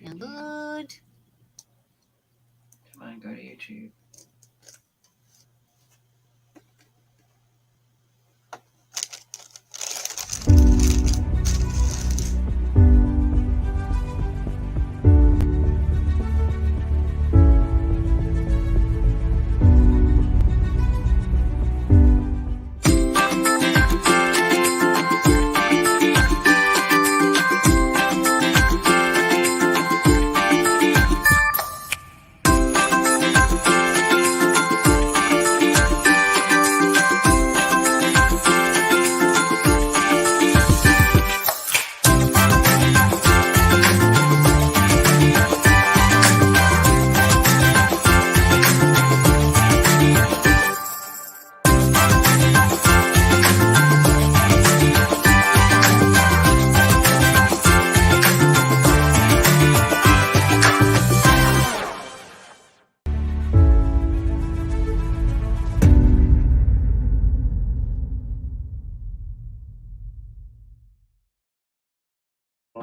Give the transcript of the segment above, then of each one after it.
Good. Come on, go to YouTube.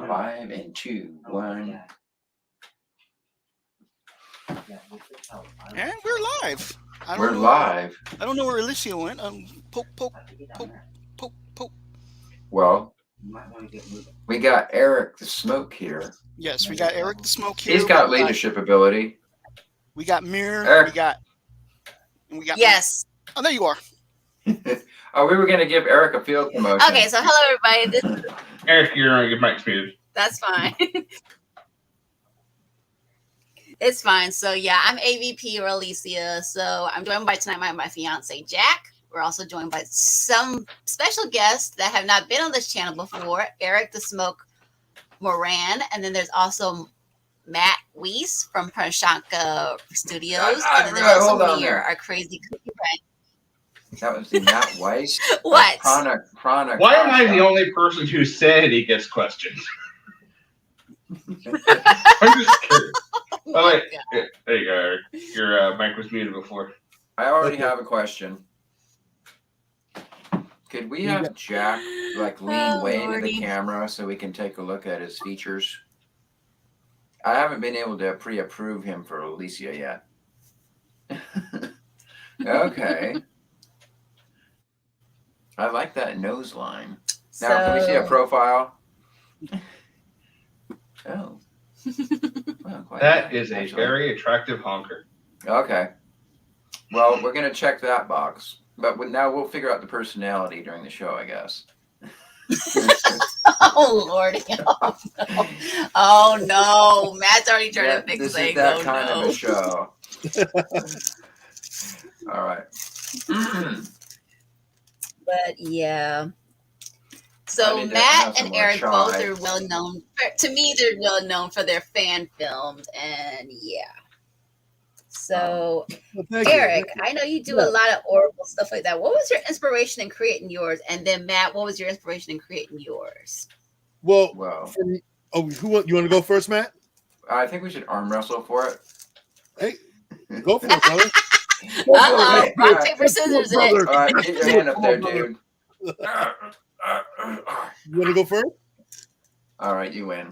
Five and two, one. And we're live. We're live. I don't know where Alicia went. Poke. Well, we got Eric the Smoke here. Yes, we got Eric the Smoke here. He's got leadership ability. We got Mirror. Eric. We got. Yes. Oh, there you are. Oh, we were going to give Eric a field promotion. Okay, so hello everybody. Eric, you're on your mic's muted. That's fine. It's fine. So yeah, I'm AVP or Alicia. So I'm joined by tonight my fiance Jack. We're also joined by some special guests that have not been on this channel before. Eric the Smoke Moran, and then there's also Matt Weiss from Prashanka Studios, and then there's also Mir, our crazy cookie friend. That was the Matt Weiss. What? Prana. Why am I the only person whose sanity gets questioned? I'm just kidding. Oh, wait. Yeah, there you go, Eric. Your mic was muted before. I already have a question. Could we have Jack lean way into the camera so we can take a look at his features? I haven't been able to pre-approve him for Alicia yet. Okay. I like that nose line. Now, can we see a profile? Oh. Well, that is a very attractive honker. Okay. Well, we're going to check that box. But now we'll figure out the personality during the show, I guess. Oh, Lordy. Oh, no. Matt's already trying to fix this things. Is that kind of a show. All right. But, yeah. So Matt and Eric both are well known. To me, they're well known for their fan films, and yeah. So, Eric, I know you do a lot of Oracle stuff like that. What was your inspiration in creating yours? And then Matt, what was your inspiration in creating yours? Well, you want to go first, Matt? I think we should arm wrestle for it. Hey, go for it, brother. Rock, paper, scissors. All right, get your hand up there, dude. You want to go first? All right, you win.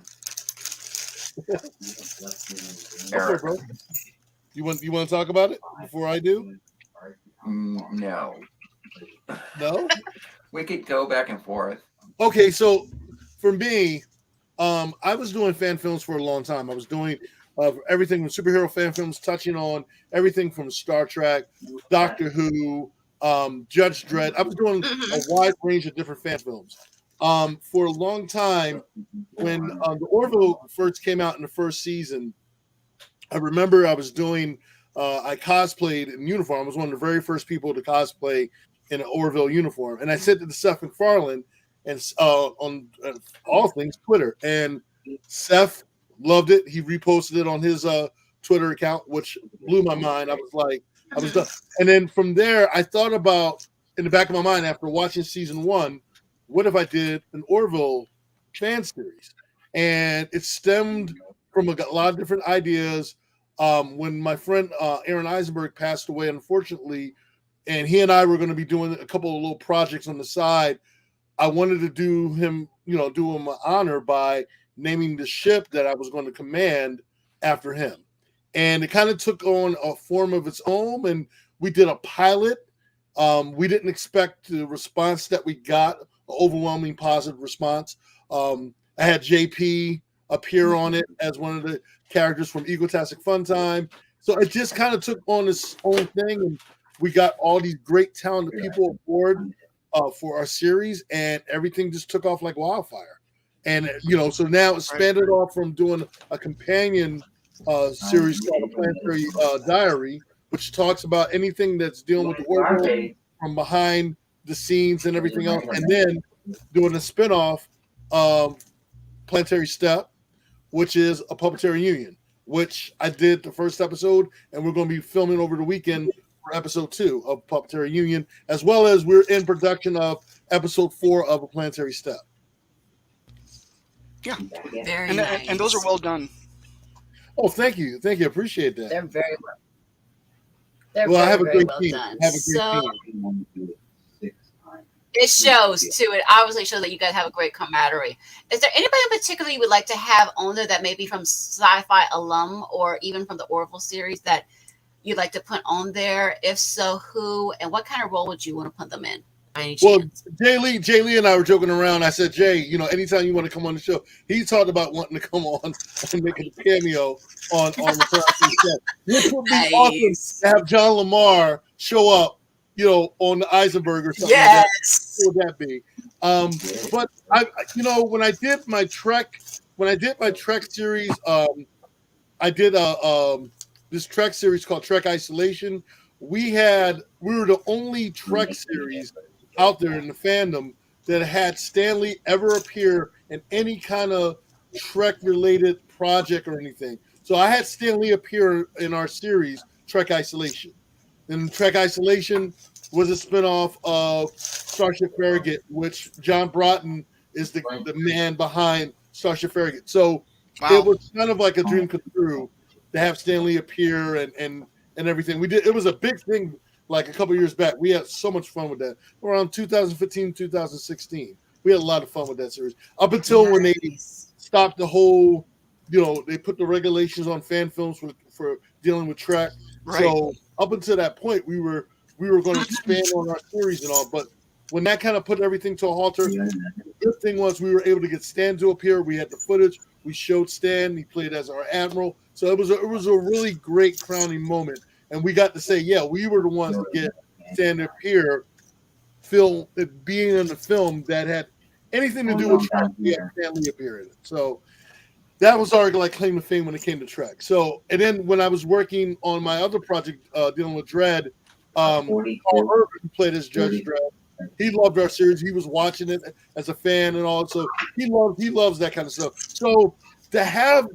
Eric. Bro. You want to talk about it before I do? No. No? We could go back and forth. Okay, so for me, I was doing fan films for a long time. I was doing everything from superhero fan films, touching on everything from Star Trek, Doctor Who, Judge Dredd. I was doing a wide range of different fan films. For a long time, when the Orville first came out in the first season, I remember I was doing, I cosplayed in uniform. I was one of the very first people to cosplay in an Orville uniform. And I sent it to Seth MacFarlane and on all things Twitter. And Seth loved it. He reposted it on his Twitter account, which blew my mind. I was done. And then from there, I thought about, in the back of my mind, after watching season 1, what if I did an Orville fan series? And it stemmed from a lot of different ideas. When my friend Aaron Eisenberg passed away, unfortunately, and he and I were going to be doing a couple of little projects on the side, I wanted to do him do him an honor by naming the ship that I was going to command after him. And it kind of took on a form of its own, and we did a pilot. We didn't expect the response that we got, an overwhelming positive response. I had JP appear on it as one of the characters from Egotastic Fun Time. So it just kind of took on its own thing, and we got all these great talented people aboard for our series, and everything just took off like wildfire. And so now it's expanded off from doing a companion series called The Planetary Diary, which talks about anything that's dealing with the world from behind the scenes and everything else, and then doing a spinoff, Planetary Step, which is a puppeteer union, which I did the first episode, and we're going to be filming over the weekend for episode 2 of Puppeteer Union, as well as we're in production of episode 4 of A Planetary Step. Yeah, Very and, nice. and those are well done. Oh, thank you, appreciate that. They're very well. They're Well, I very, have a very great well team. done. I have a great So team. it shows too. It obviously shows that you guys have a great camaraderie. Is there anybody in particular you would like to have on there that may be from Sci-Fi alum or even from the Orville series that you'd like to put on there? If so, who and what kind of role would you want to put them in? By any Well, chance? Jay Lee and I were joking around. I said, Jay, anytime you want to come on the show, he talked about wanting to come on and make a cameo on the Planetary Step. Which would be awesome to have John Lamar show up, on the Eisenberg or something like that. Yes. What would that be? But when I did my Trek series, I did this Trek series called Trek Isolation. We were the only Trek series out there in the fandom that had Stan Lee ever appear in any kind of Trek related project or anything. So I had Stan Lee appear in our series Trek Isolation. And Trek Isolation was a spinoff of Starship Farragut, which John Broughton is the man behind Starship Farragut. So it was kind of like a dream come true to have Stan Lee appear and everything. It was a big thing like a couple years back. We had so much fun with that. Around 2015, 2016. We had a lot of fun with that series. Up until when they stopped the whole, they put the regulations on fan films for dealing with Trek. Right. So up until that point, we were going to expand on our series and all, but when that kind of put everything to a halter, the good thing was we were able to get Stan to appear. We had the footage. We showed Stan. He played as our admiral. So it was a really great crowning moment, and we got to say, yeah, we were the ones to get Stan to appear, being in the film that had anything to do with Trek. We had Stan Lee appear in it. So that was our claim to fame when it came to Trek. So, and then when I was working on my other project dealing with Dredd, Paul Urban, who played as Judge Dredd, he loved our series. He was watching it as a fan and all. So he loves that kind of stuff. So to have,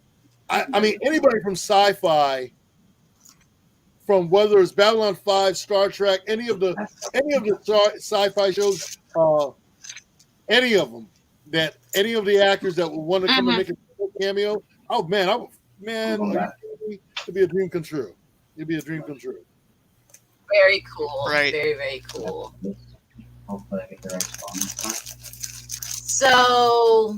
I mean, anybody from Sci-Fi, from whether it's Babylon 5, Star Trek, any of the Sci-Fi shows, any of them, that any of the actors that would want to come and make a cameo, oh man, it'd be a dream come true. It'd be a dream come true. Very cool. Right. Very, very cool. So,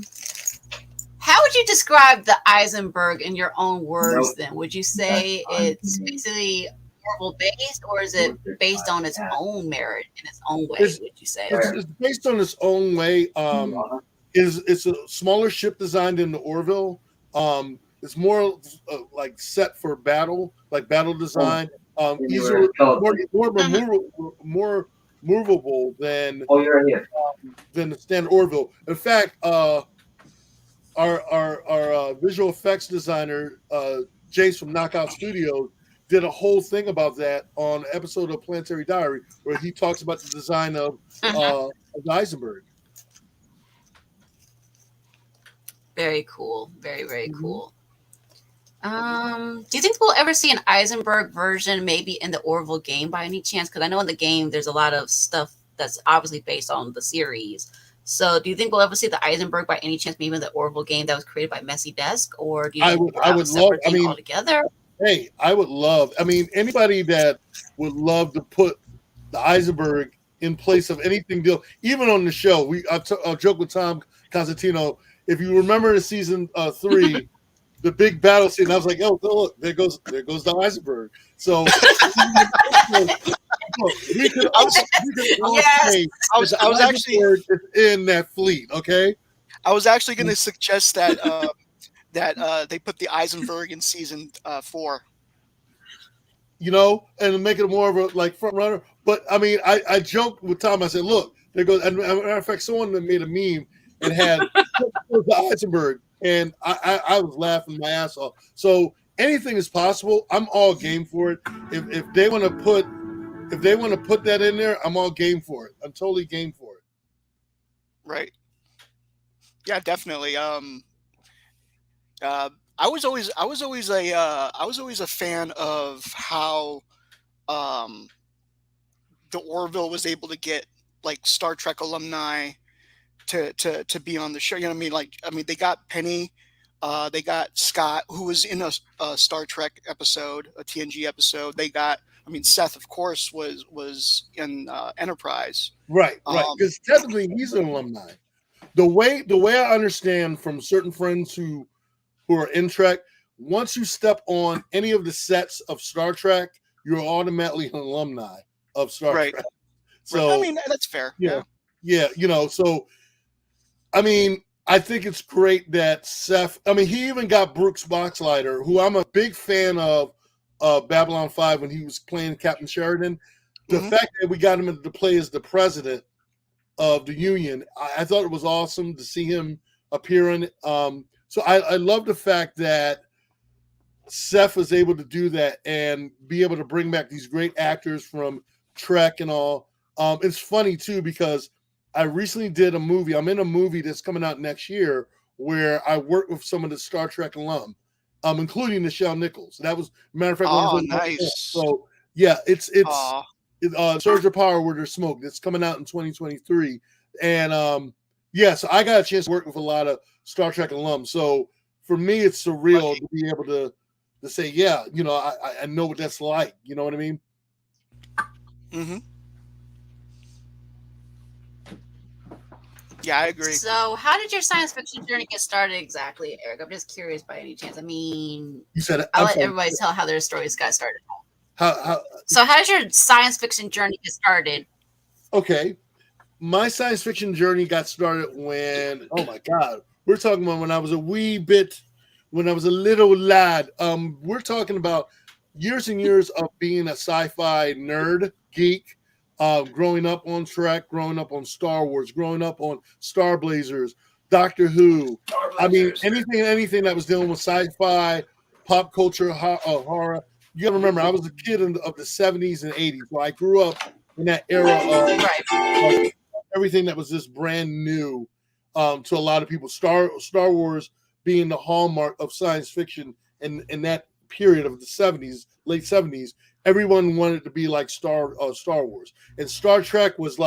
how would you describe the Eisenberg in your own words then? Would you say it's basically Orville based, or is it based on its own merit in its own way, would you say? It's based on its own way. It's a smaller ship designed in the Orville. It's more like set for battle, like battle design. Easier, more movable than the standard Orville. In fact, our visual effects designer Jace from Knockout Studios did a whole thing about that on an episode of Planetary Diary, where he talks about the design of the Eisenberg. Very cool. Very, very cool. Do you think we'll ever see an Eisenberg version maybe in the Orville game by any chance? Because I know in the game there's a lot of stuff that's obviously based on the series. So do you think we'll ever see the Eisenberg by any chance maybe in the Orville game that was created by Messy Desk? Or do you think I would love, altogether? Hey, I would love, anybody that would love to put the Eisenberg in place of anything deal, even on the show, I'll joke with Tom Constantino. If you remember in season 3, the big battle scene, I was like, "Oh, look, there goes the iceberg." So we could all Yes. say I was actually in that fleet. Okay, I was actually going to suggest that that they put the Eisenberg in season 4. you know, and make it more of a like front runner. But I mean, I joked with Tom. I said, "Look, there goes." And as a matter of fact, someone made a meme and had the Eisenberg, and I was laughing my ass off. So anything is possible. I'm all game for it. If they want to put that in there, I'm all game for it. I'm totally game for it. Right. Yeah, definitely. I was always a fan of how the Orville was able to get like Star Trek alumni to be on the show. You know what I mean? Like, I mean, they got Penny, they got Scott, who was in a Star Trek episode, a TNG episode. They got, I mean, Seth, of course, was in Enterprise. Right. Because technically, he's an alumni. The way I understand from certain friends who are in Trek, once you step on any of the sets of Star Trek, you're automatically an alumni of Star Trek. So I mean, that's fair. Yeah. You know, so I mean, I think it's great that Seth. I mean, he even got Brooks Boxleiter, who I'm a big fan of Babylon 5 when he was playing Captain Sheridan. The fact that we got him to play as the president of the Union, I thought it was awesome to see him appear in it. So I love the fact that Seth was able to do that and be able to bring back these great actors from Trek and all. It's funny too because I recently did a movie. I'm in a movie that's coming out next year where I worked with some of the Star Trek alum, including Nichelle Nichols. That was, matter of fact, nice. So yeah, it's Surge of Power Where There's Smoke. That's coming out in 2023, and yeah, so I got a chance to work with a lot of Star Trek alums. So for me, it's surreal to be able to say, yeah, you know, I know what that's like. You know what I mean? Mm-hmm. Yeah, I agree. So, how did your science fiction journey get started exactly, Eric? I'm just curious by any chance. I mean, You said I'll let everybody tell how their stories got started. how So, how did your science fiction journey get started? okay. My science fiction journey got started when, oh my God, we're talking about when I was a little lad. We're talking about years and years of being a sci-fi nerd, geek, growing up on Trek, growing up on Star Wars, growing up on Star Blazers, Doctor Who. I mean, anything that was dealing with sci-fi, pop culture, horror. You gotta remember, I was a kid of the 70s and 80s. So I grew up in that era of everything that was just brand new to a lot of people. Star Wars being the hallmark of science fiction in that period of the 70s, late 70s. Everyone wanted to be like Star Wars, and Star Trek was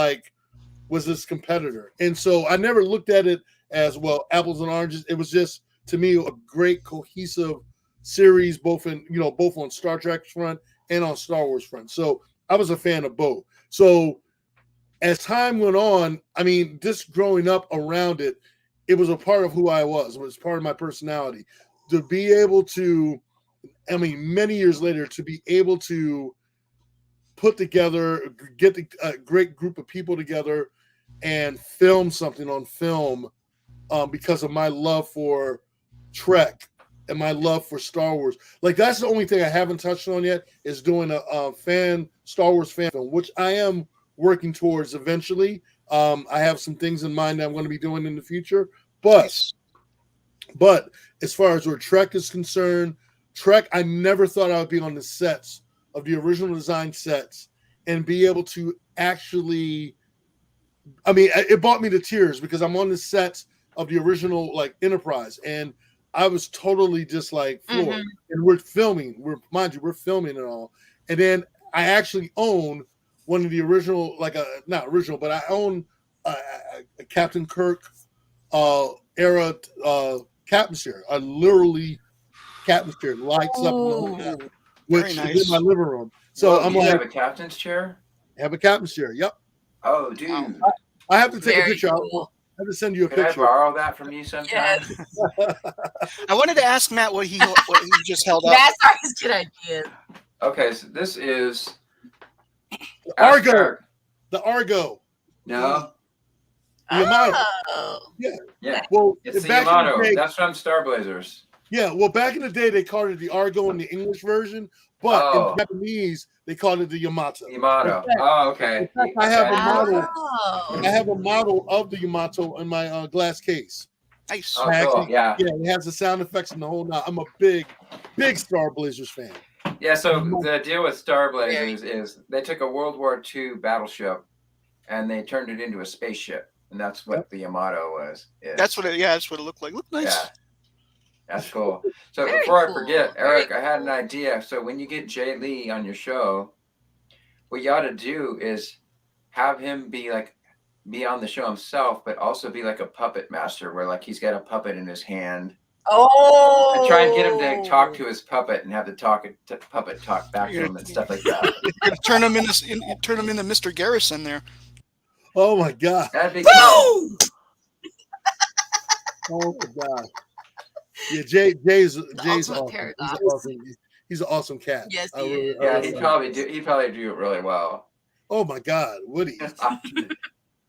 this competitor. And so I never looked at it as, well, apples and oranges. It was just, to me, a great cohesive series, both on Star Trek's front and on Star Wars front. So I was a fan of both. So as time went on, I mean, just growing up around it, it was a part of who I was. It was part of my personality. To be able to, I mean, many years later, to be able to put together, get a great group of people together and film something on film because of my love for Trek and my love for Star Wars. Like, that's the only thing I haven't touched on yet, is doing a Star Wars fan film, which I am working towards eventually. I have some things in mind that I'm going to be doing in the future. But as far as where Trek is concerned, Trek, I never thought I would be on the sets of the original design sets and be able to actually, I mean, it brought me to tears because I'm on the sets of the original Enterprise, and I was totally just floored. And we're filming it all. And then I actually own one of the original, not original, but I own a Captain Kirk era captain's chair. I literally captain's chair lights up, which is in my living room. So I'm like, have a captain's chair? Have a captain's chair. Yep. Oh, dude. I have to take Very a picture. cool. I have to send you a Could I picture. borrow that from you sometime? Yes. I wanted to ask Matt what he just held up. That's always good idea. Okay, so this is Argo. Eric. The Argo. No, The Yamato. Oh. yeah, Well, it's the back in Yamato. the day, That's from Star Blazers. yeah. Well, back in the day, they called it the Argo in the English version, but Oh. in Japanese, they called it the Yamato. Yamato. In fact- Oh, okay. in fact, I have a model. Oh. I have a model of the Yamato in my glass case. Nice. Oh, cool. Yeah. Yeah, it has the sound effects and the whole. I'm a big Star Blazers fan. Yeah, so the deal with Star Blazers is they took a World War II battleship and they turned it into a spaceship, and that's what the Yamato was. That's what it looked like. Looked nice. Yeah, that's cool. So Very before cool. I forget, Very Eric, I had an idea. So when you get Jay Lee on your show, what you ought to do is have him be on the show himself, but also be like a puppet master, where like he's got a puppet in his hand. Oh. And try and get him to talk to his puppet and have the puppet talk back to him and stuff like that. You're gonna turn him into Mr. Garrison there. Oh my god! That'd be cool. Boom! Oh my god! Yeah, Jay's ultimate awesome. paradox. He's an awesome cat. Yes, I he really- is. I Yeah, really he'd like probably him. do. He'd probably do it really well. Oh my god, would he?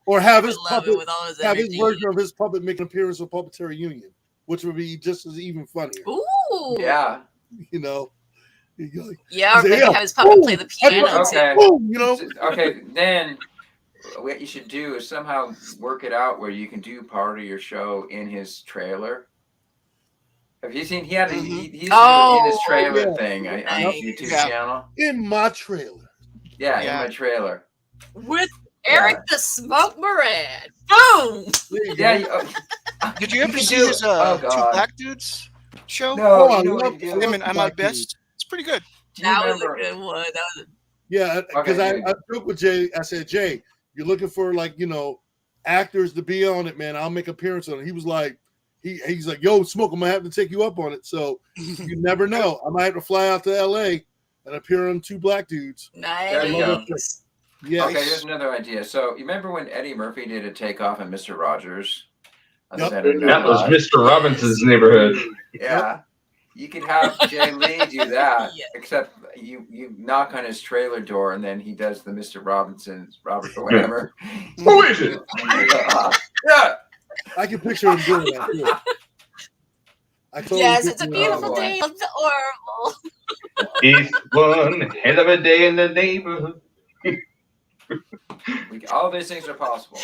Or have I his love it puppet, with all his have his energy. version of his puppet make an appearance on Puppeteer Union, which would be just as even funnier. Ooh. Yeah. You know, You go, Yeah, or Say, maybe yeah. have his puppet play the Ooh, piano too. Okay. boom, you know. Okay. Then what you should do is somehow work it out where you can do part of your show in his trailer. Have you seen? He had he's in his trailer yeah. thing on Nice. his YouTube Yeah. channel. In my trailer. Yeah, Yeah. in my trailer. With Eric the Smoke Moran. Boom! There you Yeah. go. Did you ever can see do- his oh, Two God. Black Dudes show? No, Oh, you I know what love- he I did? love- Him and I'm at best. It's pretty good. Do you That was a remember? good one. That was Yeah, because Okay, I joked with Jay. I said, Jay, you're looking for actors to be on it, man. I'll make an appearance on it. He was like, he's like, yo, Smoke, I'm gonna have to take you up on it. So you never know. I might have to fly out to LA and appear on Two Black Dudes. There you go. nice. Yeah. Okay, here's another idea. So you remember when Eddie Murphy did a takeoff on Mr. Rogers? On Yep. Saturday Night That was Live? Mr. Robinson's neighborhood. Yeah. You could have Jay Lee do that, Yeah. except you knock on his trailer door and then he does the Mr. Robert or whatever. Who is it? Yeah. I can picture him doing that too. I totally Yes, it's a picture him beautiful boy. day of the Orville. It's one hell of a day in the neighborhood. All these things are possible.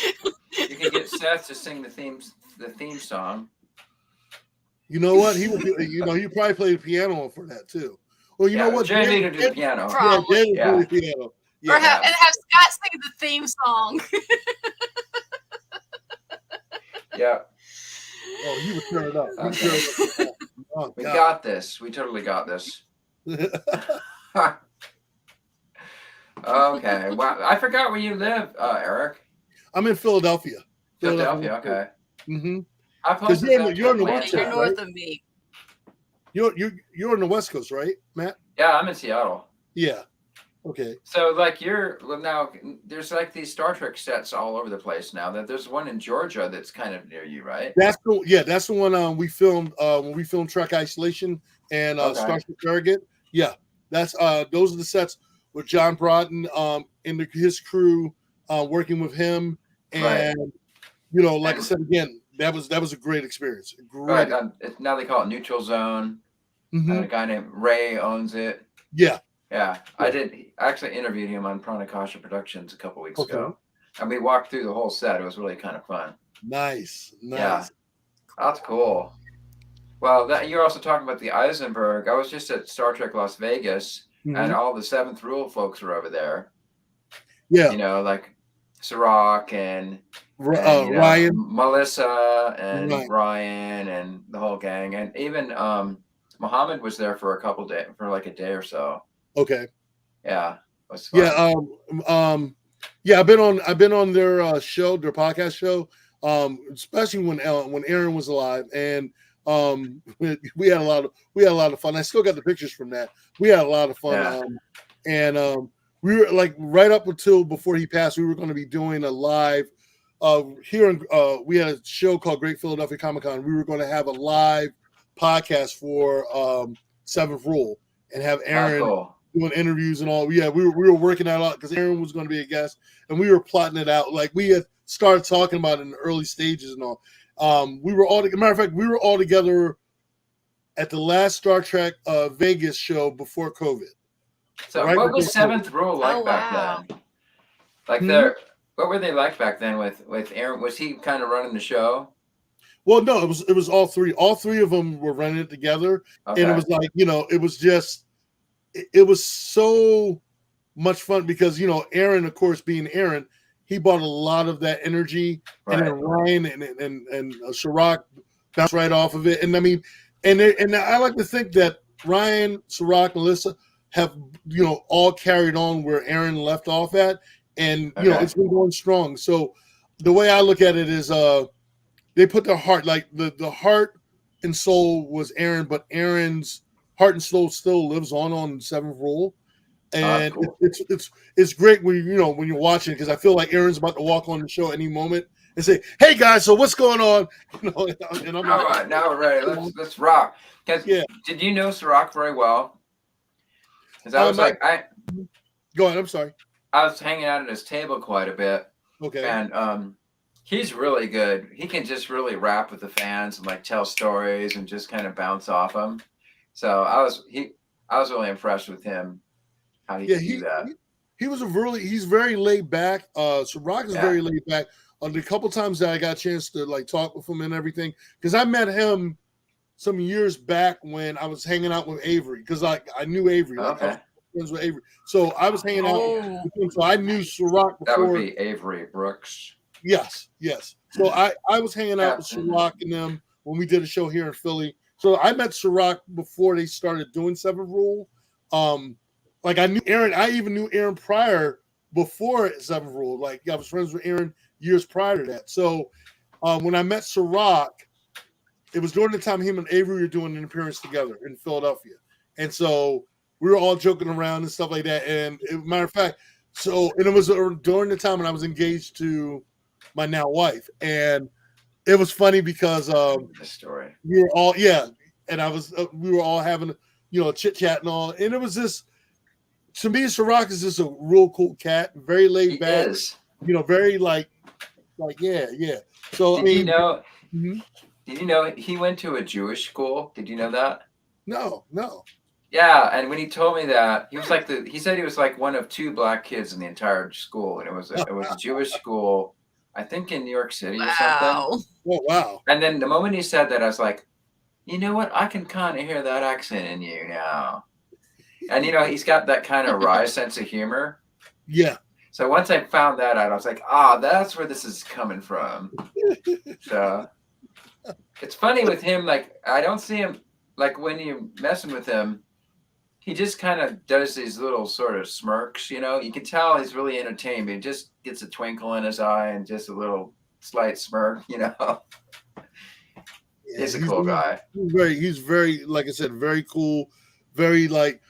You can get Seth to sing the theme song. You know what? He would. He probably play the piano for that too. Well, you know what? Jay Lee to do the piano. Pro- Yeah, Jay would Yeah. play the piano. Or Yeah. have Scott sing the theme song. Yeah. Oh, he would turn it up. He would turn it up. Oh, We God. got this. We totally got this. Okay. Wow. I forgot where you live, Eric. I'm in Philadelphia. Philadelphia. Okay. Mm-hmm. How close is you're that you're on to the Yeah, West Atlanta? you're Coast, north right? of me. You're on the West Coast, right, Matt? Yeah, I'm in Seattle. Yeah. Okay. So like now there's like these Star Trek sets all over the place now. That there's one in Georgia that's kind of near you, right? That's the one we filmed when we filmed Trek Isolation and Okay. Starship Surrogate. Yeah, that's those are the sets with John Broughton and his crew working with him, and like I said again, that was a great experience. Right. Great. Now they call it Neutral Zone. Mhm. And a guy named Ray owns it. Yeah. Yeah, I actually interviewed him on Pranakasha Productions a couple weeks Okay. ago, and we walked through the whole set. It was really kind of fun. Nice. Yeah. That's cool. Well, you're also talking about the Eisenberg. I was just at Star Trek Las Vegas, Mhm. and all the Seventh Rule folks were over there. Yeah. Like Sirach and Ryan. Melissa and Right. Ryan and the whole gang, and even Muhammad was there for a day or so. Okay. Yeah. It was fun. Yeah. I've been on their show, their podcast show. Especially when Aaron was alive, and we had a lot of fun. I still got the pictures from that. We had a lot of fun. Yeah. We were like right up until before he passed, we were going to be doing a live here in we had a show called Great Philadelphia Comic Con. We were going to have a live podcast for Seventh Rule and have Aaron cool. doing interviews and all. Yeah, we were working that out because Aaron was going to be a guest, and we were plotting it out. Like we had started talking about it in the early stages and all. We were all. Matter of fact, we were all together at the last Star Trek Vegas show before COVID. So Right what was before Seventh Rule like Oh, back wow. then? Like what were they like back then with Aaron? Was he kind of running the show? Well, no, it was all three. All three of them were running it together, Okay. and it was like it was just it was so much fun because Aaron, of course, being Aaron, he brought a lot of that energy, Right. and then Ryan and Sirach bounced right off of it. And I mean, and I like to think that Ryan, Sirach, Melissa have all carried on where Aaron left off at, and Okay. it's been going strong. So the way I look at it is they put their heart, like the heart and soul was Aaron, but Aaron's heart and soul still lives on Seventh Rule, and cool. it's great when when you're watching, because I feel like Aaron's about to walk on the show any moment and say, "Hey guys, so what's going on?" And I'm All right, now we're ready. Let's rock. 'Cause Yeah. Did you know Sirach very well? Because I was Go ahead. I'm sorry. I was hanging out at his table quite a bit, Okay. and he's really good. He can just really rap with the fans and like tell stories and just kind of bounce off them. So I was really impressed with him, how he Yeah, could do that. he's very laid back. Sirach is Yeah. very laid back. On the couple times that I got a chance to like talk with him and everything, because I met him some years back when I was hanging out with Avery, because I knew Avery. Like, I was Okay, friends with Avery, so I was hanging out Oh. with him. So I knew Sirach that before. would be Avery Brooks. Yes. So I was hanging out with Captain. Sirach and them when we did a show here in Philly. So I met Sirach before they started doing Seventh Rule. Like I knew Aaron. I even knew Aaron prior, before Seventh Rule. Like I was friends with Aaron years prior to that. So when I met Sirach, it was during the time him and Avery were doing an appearance together in Philadelphia, and so we were all joking around and stuff like that. And matter of fact, and it was during the time when I was engaged to my now wife, and it was funny because This story. we were all and I was we were all having chit chat and all, and it was just, to me, Sirach is just a real cool cat, very laid He back, is. very like yeah. So Did you know? Mhm. Did you know he went to a Jewish school? Did you know that? no, Yeah, and when he told me that, he was like he said he was like one of 2 black kids in the entire school, and it was a Jewish school, I think in New York City or something. Wow. oh wow, And then the moment he said that, I was like, you know what? I can kind of hear that accent in you now. And he's got that kind of wry sense of humor. yeah. So once I found that out, I was like, that's where this is coming from. So it's funny with him. Like I don't see him, like when you're messing with him, he just kind of does these little sort of smirks. You can tell he's really entertained, but he just gets a twinkle in his eye and just a little slight smirk. He's a cool guy. He's very, like I said, very cool, very like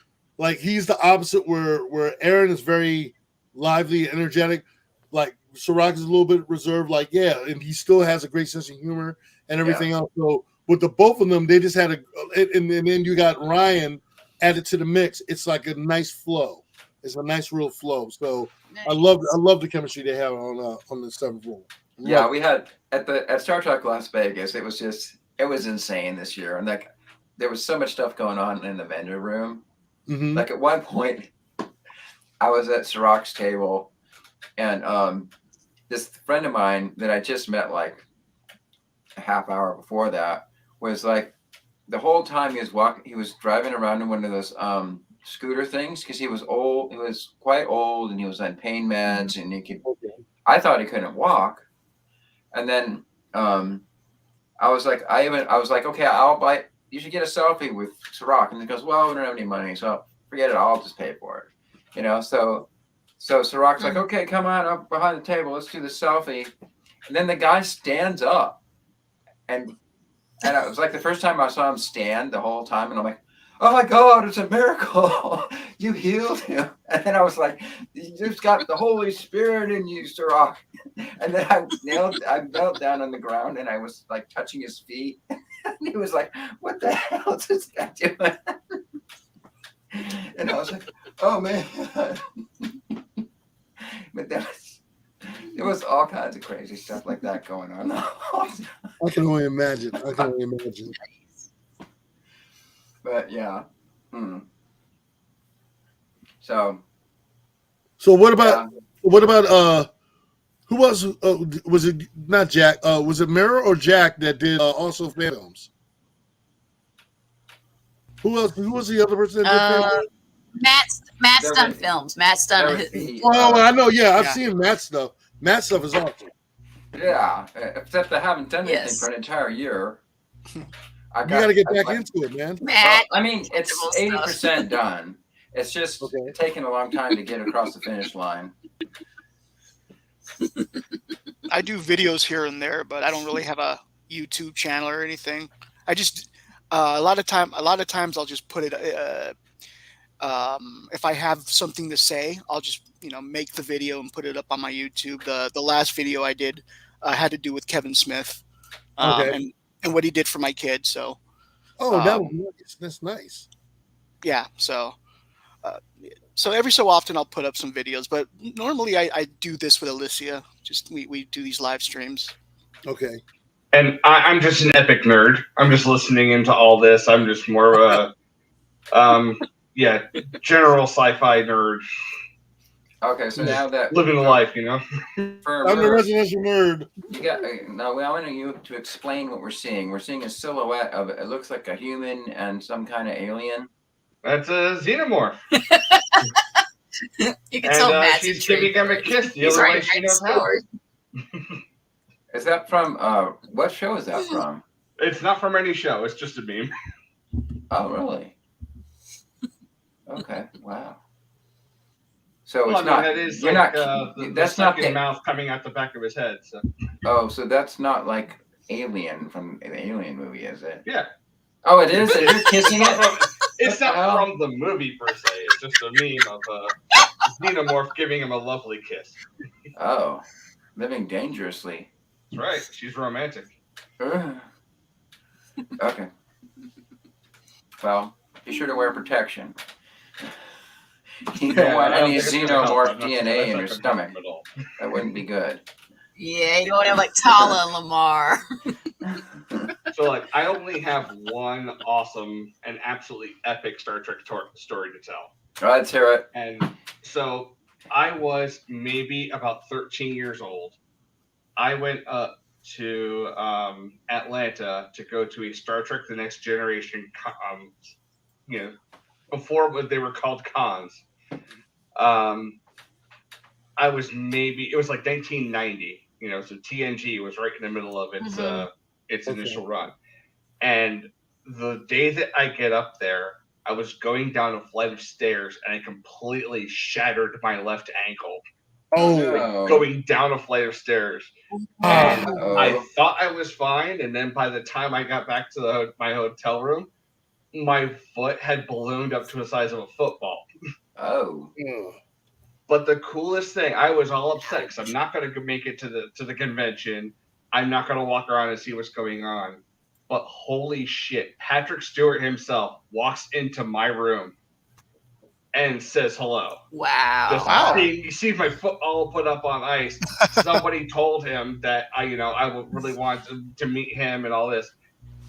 he's the opposite where Aaron is very lively, energetic. Like Sirach is a little bit reserved, and he still has a great sense of humor and everything else. So with the both of them, they just had and then you got Ryan added to the mix. It's like a nice flow. It's a nice real flow. So I love the chemistry they have on the Seventh Rule. Yeah, we had at Star Trek Las Vegas. It was insane this year, and like there was so much stuff going on in the vendor room. Mm-hmm. Like at one point, I was at Sirach's table, and this friend of mine that I just met like a half hour before that was like the whole time he was driving around in one of those scooter things, because he was old. He was quite old, and he was on pain meds, and I thought he couldn't walk, and then I was like, okay, I'll buy. You should get a selfie with Sirach, and he goes, well, we don't have any money, so forget it. I'll just pay for it. So Sirach's like, okay, come on up behind the table. Let's do the selfie. And then the guy stands up, and it was like the first time I saw him stand the whole time, and I'm like, oh my God, it's a miracle. You healed him. And then I was like, you just got the Holy Spirit in you, Sirach. And then I knelt down on the ground and I was like touching his feet. And he was like, what the hell is this guy doing? And I was like, oh man. But there was all kinds of crazy stuff like that going on. I can only imagine. But yeah. So what about who was it not Jack? Was it Mirror or Jack that did also fan films? Who else? Who was the other person that did fan films? Matt's done films. Matt's done. I know. Yeah, I've seen Matt stuff. Matt stuff is awesome. Yeah, except I haven't done anything for an entire year. You got to get back into it, man. Matt, well, I mean, it's 80% done. It's just taking a long time to get across the finish line. I do videos here and there, but I don't really have a YouTube channel or anything. I just a lot of times I'll just put it. If I have something to say, I'll just make the video and put it up on my YouTube. The last video I did had to do with Kevin Smith, and what he did for my kid. So, that's nice. Yeah, so every so often I'll put up some videos, but normally I do this with Alicia. Just we do these live streams. Okay. And I'm just an epic nerd. I'm just listening into all this. I'm just more of a general sci-fi nerd. Okay, so now that living the life, I'm the residential nerd. I want you to explain what we're seeing. We're seeing a silhouette of it looks like a human and some kind of alien. That's a xenomorph. You can tell Matt's she's giving him a kiss. The He's only right way she knows how. Is that from what show is that from? It's not from any show. It's just a meme. Oh, really? Okay. Wow. So it's not. That is you're like, not. the That's not the mouth coming out the back of his head. So. Oh, so that's not like Alien from the Alien movie, is it? Yeah. Oh, it is. You're kissing it. It's not from the movie per se. It's just a meme of Xenomorph giving him a lovely kiss. Oh, living dangerously. That's right. She's romantic. Okay. Well, be sure to wear protection. You don't want any xenomorph DNA in your stomach. That wouldn't be good. Yeah, you don't have like Tala and Lamar. So, I only have one awesome and absolutely epic Star Trek story to tell. All right, let's hear it. And so, I was maybe about 13 years old. I went up to Atlanta to go to a Star Trek The Next Generation, before they were called cons. I was it was like 1990, so TNG was right in the middle of its initial run. And the day that I get up there, I was going down a flight of stairs and I completely shattered my left ankle. Going down a flight of stairs. And I thought I was fine. And then by the time I got back to my hotel room, my foot had ballooned up to the size of a football. Oh. But the coolest thing, I was all upset because I'm not going to make it to the convention. I'm not going to walk around and see what's going on. But holy shit, Patrick Stewart himself walks into my room and says hello. Wow. You see my foot all put up on ice. Somebody told him that I would really want to meet him and all this.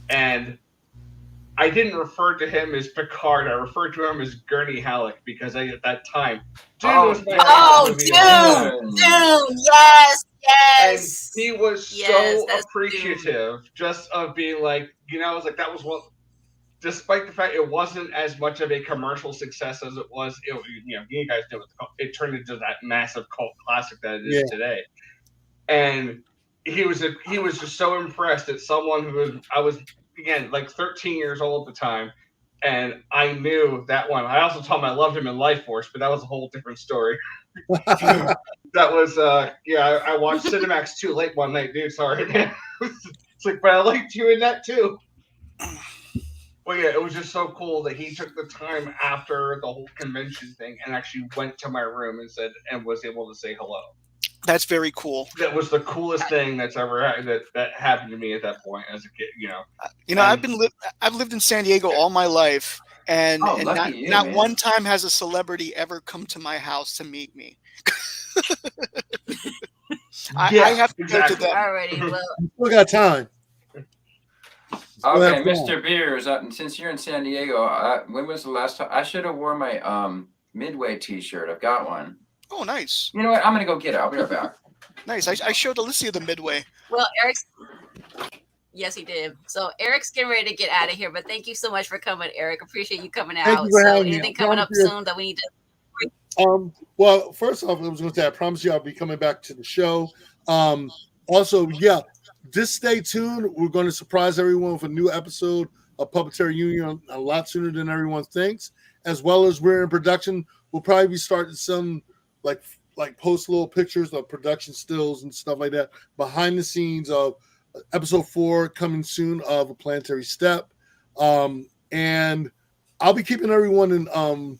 And I didn't refer to him as Picard. I referred to him as Gurney Halleck because at that time, Dune, yes. And he was so appreciative just of being like, I was like, that was what, despite the fact it wasn't as much of a commercial success as it was, you guys know it turned into that massive cult classic that it is today. And he was just so impressed at someone I was, again, like 13 years old at the time. And I knew that one. I also told him I loved him in Life Force, but that was a whole different story. That was, I watched Cinemax 2 late one night, dude. Sorry, man. It's like, but I liked you in that too. Well, yeah, it was just so cool that he took the time after the whole convention thing and actually went to my room and was able to say hello. That's very cool. That was the coolest thing that's ever that happened to me at that point as a kid. I've lived in San Diego all my life, and not one time has a celebrity ever come to my house to meet me. I have to go to that. Already, well, we got time. Okay, Mr. Beers, since you're in San Diego, when was the last time? I should have worn my Midway T-shirt. I've got one. Oh, nice. You know what? I'm going to go get it. I'll be right back. Nice. I showed Alicia the Midway. Well, yes, he did. So Eric's getting ready to get out of here, but thank you so much for coming, Eric. Appreciate you coming out. So anything coming up soon that we need to... Well, first off, I was going to say, I promise you I'll be coming back to the show. Also, yeah, just stay tuned. We're going to surprise everyone with a new episode of Puppeteer Union a lot sooner than everyone thinks, as well as we're in production. We'll probably be starting some like post little pictures of production stills and stuff like that behind the scenes of episode 4 coming soon of A Planetary Step. And I'll be keeping everyone in.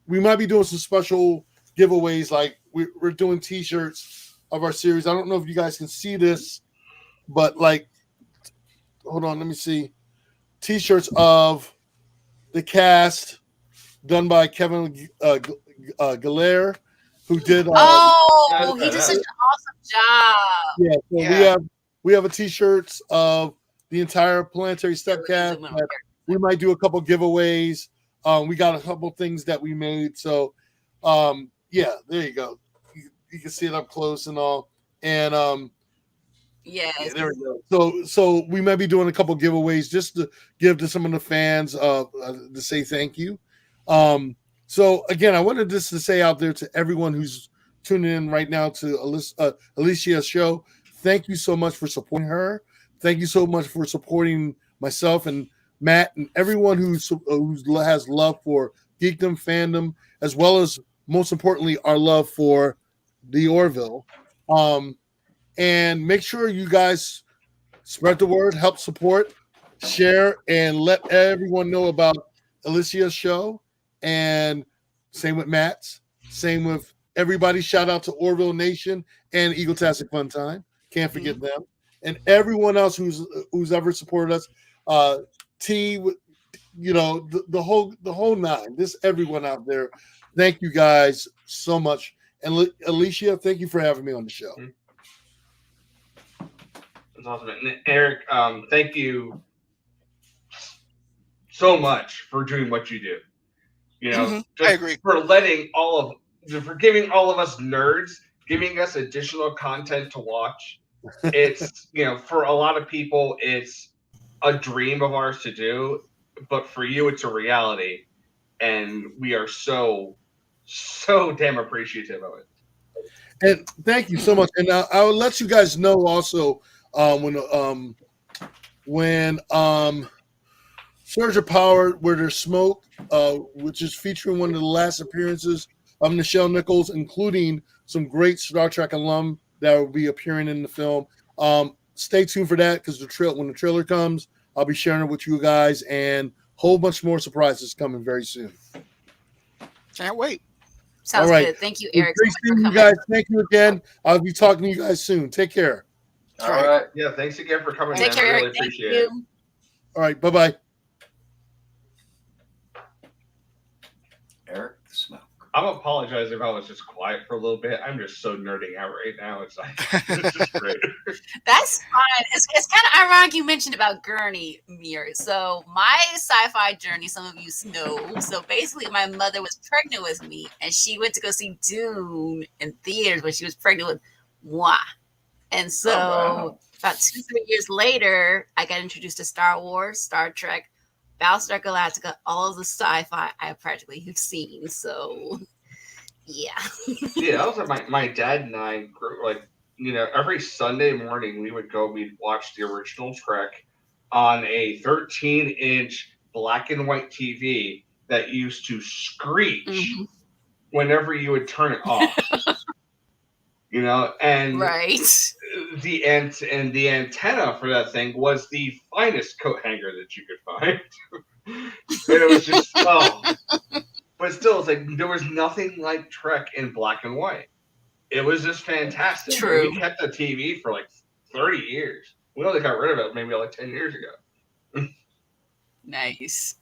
We might be doing some special giveaways, like we're doing T-shirts of our series. I don't know if you guys can see this, but hold on, let me see. T-shirts of the cast done by Kevin Gallaire, who did. He did such an awesome job. Yeah, so we have a T-shirts of the entire Planetary Step cast. We might do a couple giveaways. We got a couple things that we made. So, yeah, there you go. You can see it up close and all. And yeah, there we go. So we might be doing a couple giveaways just to give to some of the fans to say thank you. So again, I wanted just to say out there to everyone who's tuning in right now to Alicia's show, thank you so much for supporting her. Thank you so much for supporting myself and Matt and everyone who has love for geekdom, fandom, as well as most importantly our love for the Orville. And make sure you guys spread the word, help support, share, and let everyone know about Alicia's show. And same with Matt's, same with everybody. Shout out to Orville Nation and Egotastic Fun Time. Can't forget them. And everyone else who's ever supported us. T, the whole nine. This everyone out there. Thank you guys so much. And Alicia, thank you for having me on the show. That's awesome. And Eric, thank you so much for doing what you do. I agree. For giving all of us nerds, giving us additional content to watch. It's, for a lot of people, it's a dream of ours to do, but for you, it's a reality. And we are so damn appreciative of it. And thank you so much. And I'll let you guys know also when Surge of Power, Where There's Smoke, which is featuring one of the last appearances of Nichelle Nichols, including some great Star Trek alum that will be appearing in the film. Stay tuned for that because when the trailer comes, I'll be sharing it with you guys and a whole bunch more surprises coming very soon. Can't wait. Sounds good. Thank you, Eric. Great seeing you guys. Thank you again. I'll be talking to you guys soon. Take care. All right. Yeah, thanks again for coming. Take care, I really Eric. appreciate it. All right. Bye-bye. Eric the Smoke. I'm apologizing if I was just quiet for a little bit. I'm just so nerding out right now. It's just great. That's fine. It's kind of ironic you mentioned about Gurney, Mir. So my sci-fi journey, some of you know. So basically, my mother was pregnant with me, and she went to go see Dune in theaters when she was pregnant with moi. And so about 2-3 years later, I got introduced to Star Wars, Star Trek, Battlestar Galactica, all of the sci-fi I practically have seen. So, yeah. Yeah, that was like my dad and I grew, every Sunday morning we'd watch the original Trek on a 13-inch black and white TV that used to screech whenever you would turn it off. And right. the antenna for that thing was the finest coat hanger that you could find. And it was just but still, it's like there was nothing like Trek in black and white. It was just fantastic. True. We kept the TV for like 30 years. We only got rid of it maybe like 10 years ago. Nice.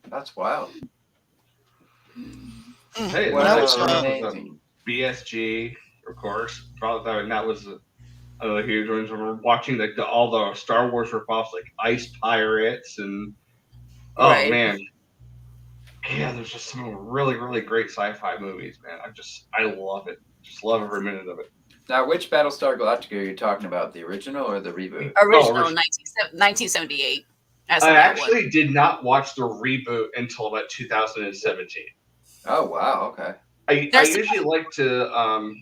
That's wild. Hey, Well, that was, was amazing. BSG, of course. Probably that was another huge one. We're watching all the Star Wars ripoffs, like Ice Pirates, and Right. man, yeah, there's just some really, really great sci-fi movies, man. I love it. Just love every minute of it. Now, which Battlestar Galactica are you talking about? The original or the reboot? Original 1978. That's I that one. actually did not watch the reboot until about 2017. Oh wow, okay. I usually like to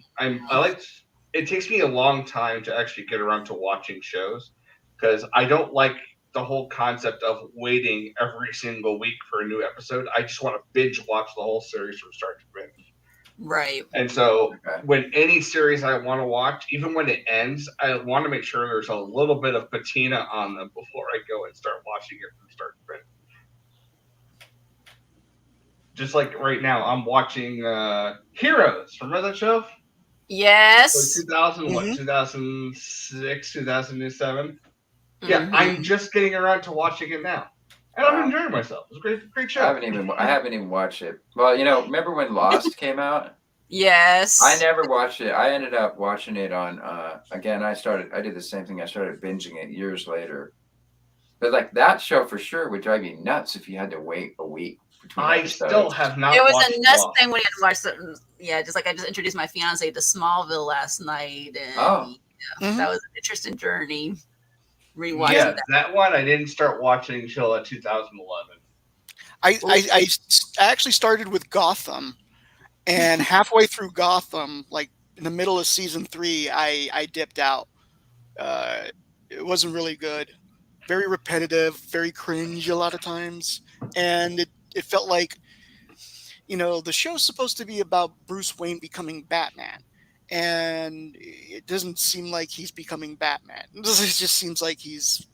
it takes me a long time to actually get around to watching shows because I don't like the whole concept of waiting every single week for a new episode. I just want to binge watch the whole series from start to finish. Right. And so Okay. when any series I want to watch, even when it ends, I want to make sure there's a little bit of patina on them before I go and start watching it from start to finish. Just like right now, I'm watching Heroes. Remember that show? Yes. So 2000, what, 2006, 2007? Yeah, I'm just getting around to watching it now. And I'm enjoying myself. It's a great show. I haven't even watched it. Well, remember when Lost came out? Yes. I never watched it. I ended up watching it on again, I did the same thing. I started binging it years later. But like that show for sure would drive you nuts if you had to wait a week between episodes. Still have not It was watched a nuts Lost. thing when you had to watch certain. Yeah, just like I just introduced my fiance to Smallville last night, and that was an interesting journey. Rewatching that one I didn't start watching until 2011. I actually started with Gotham, and halfway through Gotham, like in the middle of season 3, I dipped out. It wasn't really good. Very repetitive, very cringe a lot of times, and it felt like, the show's supposed to be about Bruce Wayne becoming Batman, and it doesn't seem like he's becoming Batman. It just seems like he's,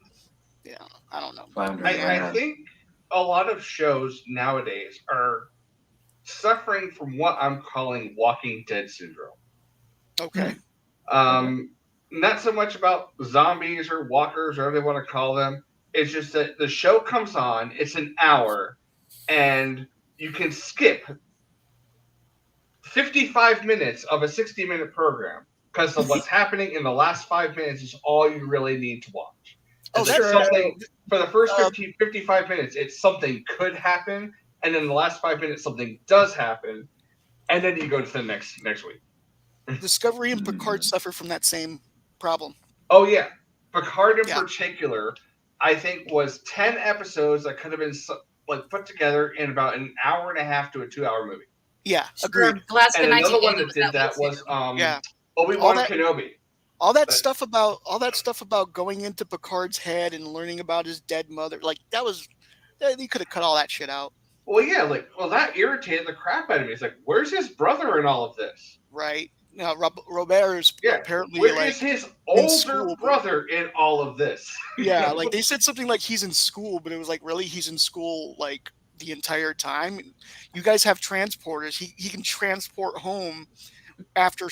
I don't know. I think a lot of shows nowadays are suffering from what I'm calling Walking Dead syndrome. Okay. Not so much about zombies or walkers or whatever they want to call them. It's just that the show comes on, it's an hour, and you can skip 55 minutes of a 60-minute program because of what's happening in the last 5 minutes is all you really need to watch. Oh, That's that's something for the first 55 minutes, it's something could happen, and then the last 5 minutes something does happen, and then you go to the next week. Discovery and Picard suffer from that same problem. Oh yeah, Picard in particular, I think was 10 episodes that could have been put together in about an hour and a half to a 2-hour movie. Yeah, agreed. And another one that did that was Obi-Wan Kenobi. All that stuff about going into Picard's head and learning about his dead mother, like you could have cut all that shit out. Well, yeah, that irritated the crap out of me. It's like, where's his brother in all of this? Right. Now, Robert is apparently where is his older brother in all of this? Yeah, like they said something like he's in school, but it was like, really, he's in school like the entire time. You guys have transporters. He can transport home after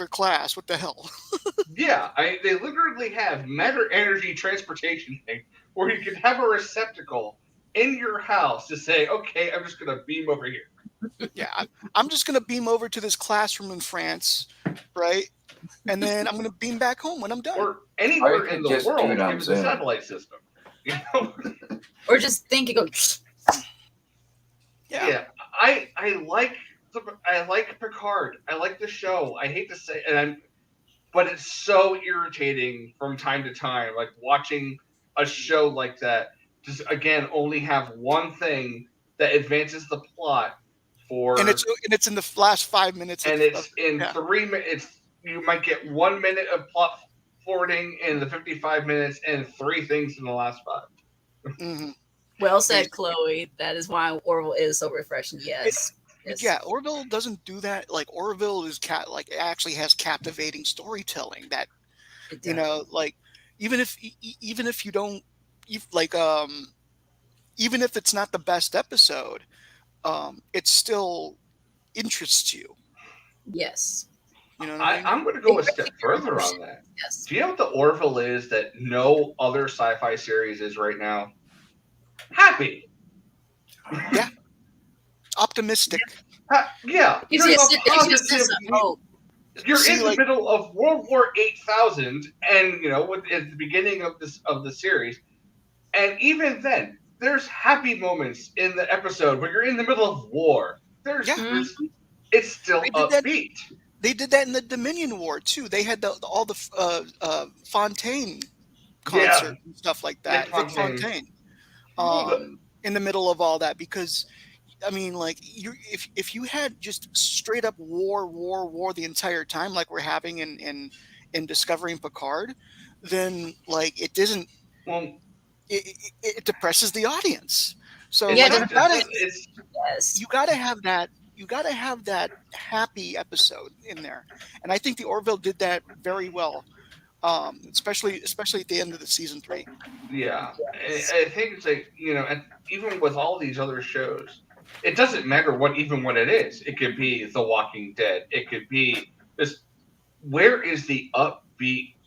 class. What the hell? Yeah, they literally have matter energy transportation thing where you can have a receptacle in your house to say, okay, I'm just gonna beam over here. Yeah, I'm just gonna beam over to this classroom in France, right? And then I'm gonna beam back home when I'm done. Or anywhere in the world, given the satellite system. Or just think and go. Yeah. I like Picard. I like the show. I hate to say but it's so irritating from time to time, like watching a show like that just again only have one thing that advances the plot and it's in the last 5 minutes, and it's in 3 minutes. You might get 1 minute of plot forwarding in the 55 minutes, and 3 things in the last 5. Mm-hmm. Well said, Chloe. That is why Orville is so refreshing. Yes. Yeah, Orville doesn't do that. Like Orville is actually has captivating storytelling that You know, like even if you don't, even if it's not the best episode, it still interests you. Yes. You know what I mean? I'm going to go a step further on that. Yes. Do you know what the Orville is that no other sci-fi series is right now? Happy. Yeah. Optimistic. Yeah. Gives you a sense of hope. You're in the middle of World War 8000, and you know, at the beginning of the series, and even then, there's happy moments in the episode, but you're in the middle of war. It's still upbeat. They did that in the Dominion War too. They had all the Fontaine concert and stuff like that. Vic Fontaine. In the middle of all that, because I mean, like if you had just straight up war the entire time, like we're having in Discovering Picard, then like it doesn't. Well, it depresses the audience. So yeah, you gotta have that. You gotta have that happy episode in there, and I think the Orville did that very well, especially at the end of the season 3. Yeah, I think it's like, you know, and even with all these other shows, it doesn't matter what it is. It could be The Walking Dead. It could be this. Where is the upbeat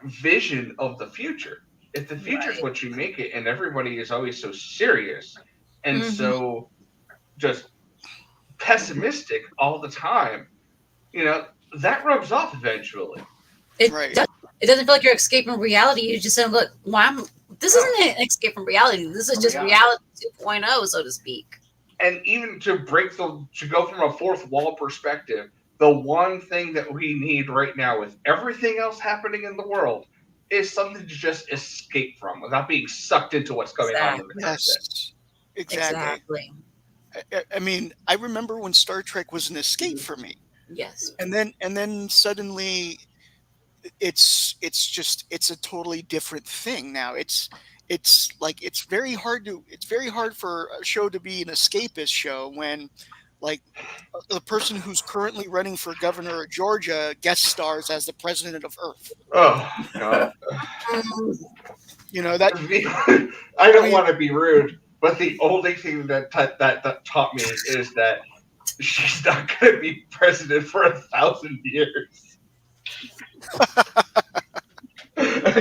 vision of the future? If the future is what you make it, and everybody is always so serious and so just pessimistic all the time, you know, that rubs off eventually. It doesn't feel like you're escaping reality. You just say, look, this isn't an escape from reality. This is just reality 2.0, so to speak. And even to go from a fourth wall perspective, the one thing that we need right now with everything else happening in the world is something to just escape from without being sucked into what's going on in the content. Exactly. I mean, I remember when Star Trek was an escape for me. Yes. And then suddenly it's a totally different thing now. It's very hard for a show to be an escapist show when like the person who's currently running for governor of Georgia guest stars as the president of Earth. Oh God. You know that I don't want to be rude, but the only thing that taught me is that she's not going to be president for 1,000 years.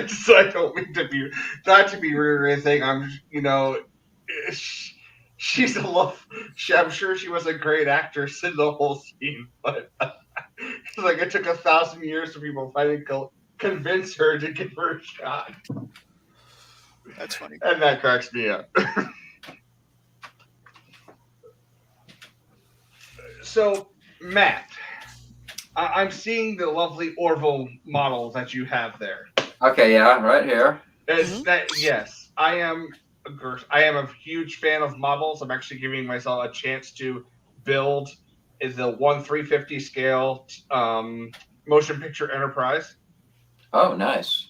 So I don't mean to be not to be rude or anything. I'm, you know, she's a love. I'm sure she was a great actress in the whole scene, but it's like it took 1,000 years for people to finally convince her to give her a shot. That's funny, and that cracks me up. So, Matt, I'm seeing the lovely Orville model that you have there. Okay, yeah, right here. Yes, I am a huge fan of models. I'm actually giving myself a chance to build the 1/350 scale motion picture Enterprise. Oh, nice.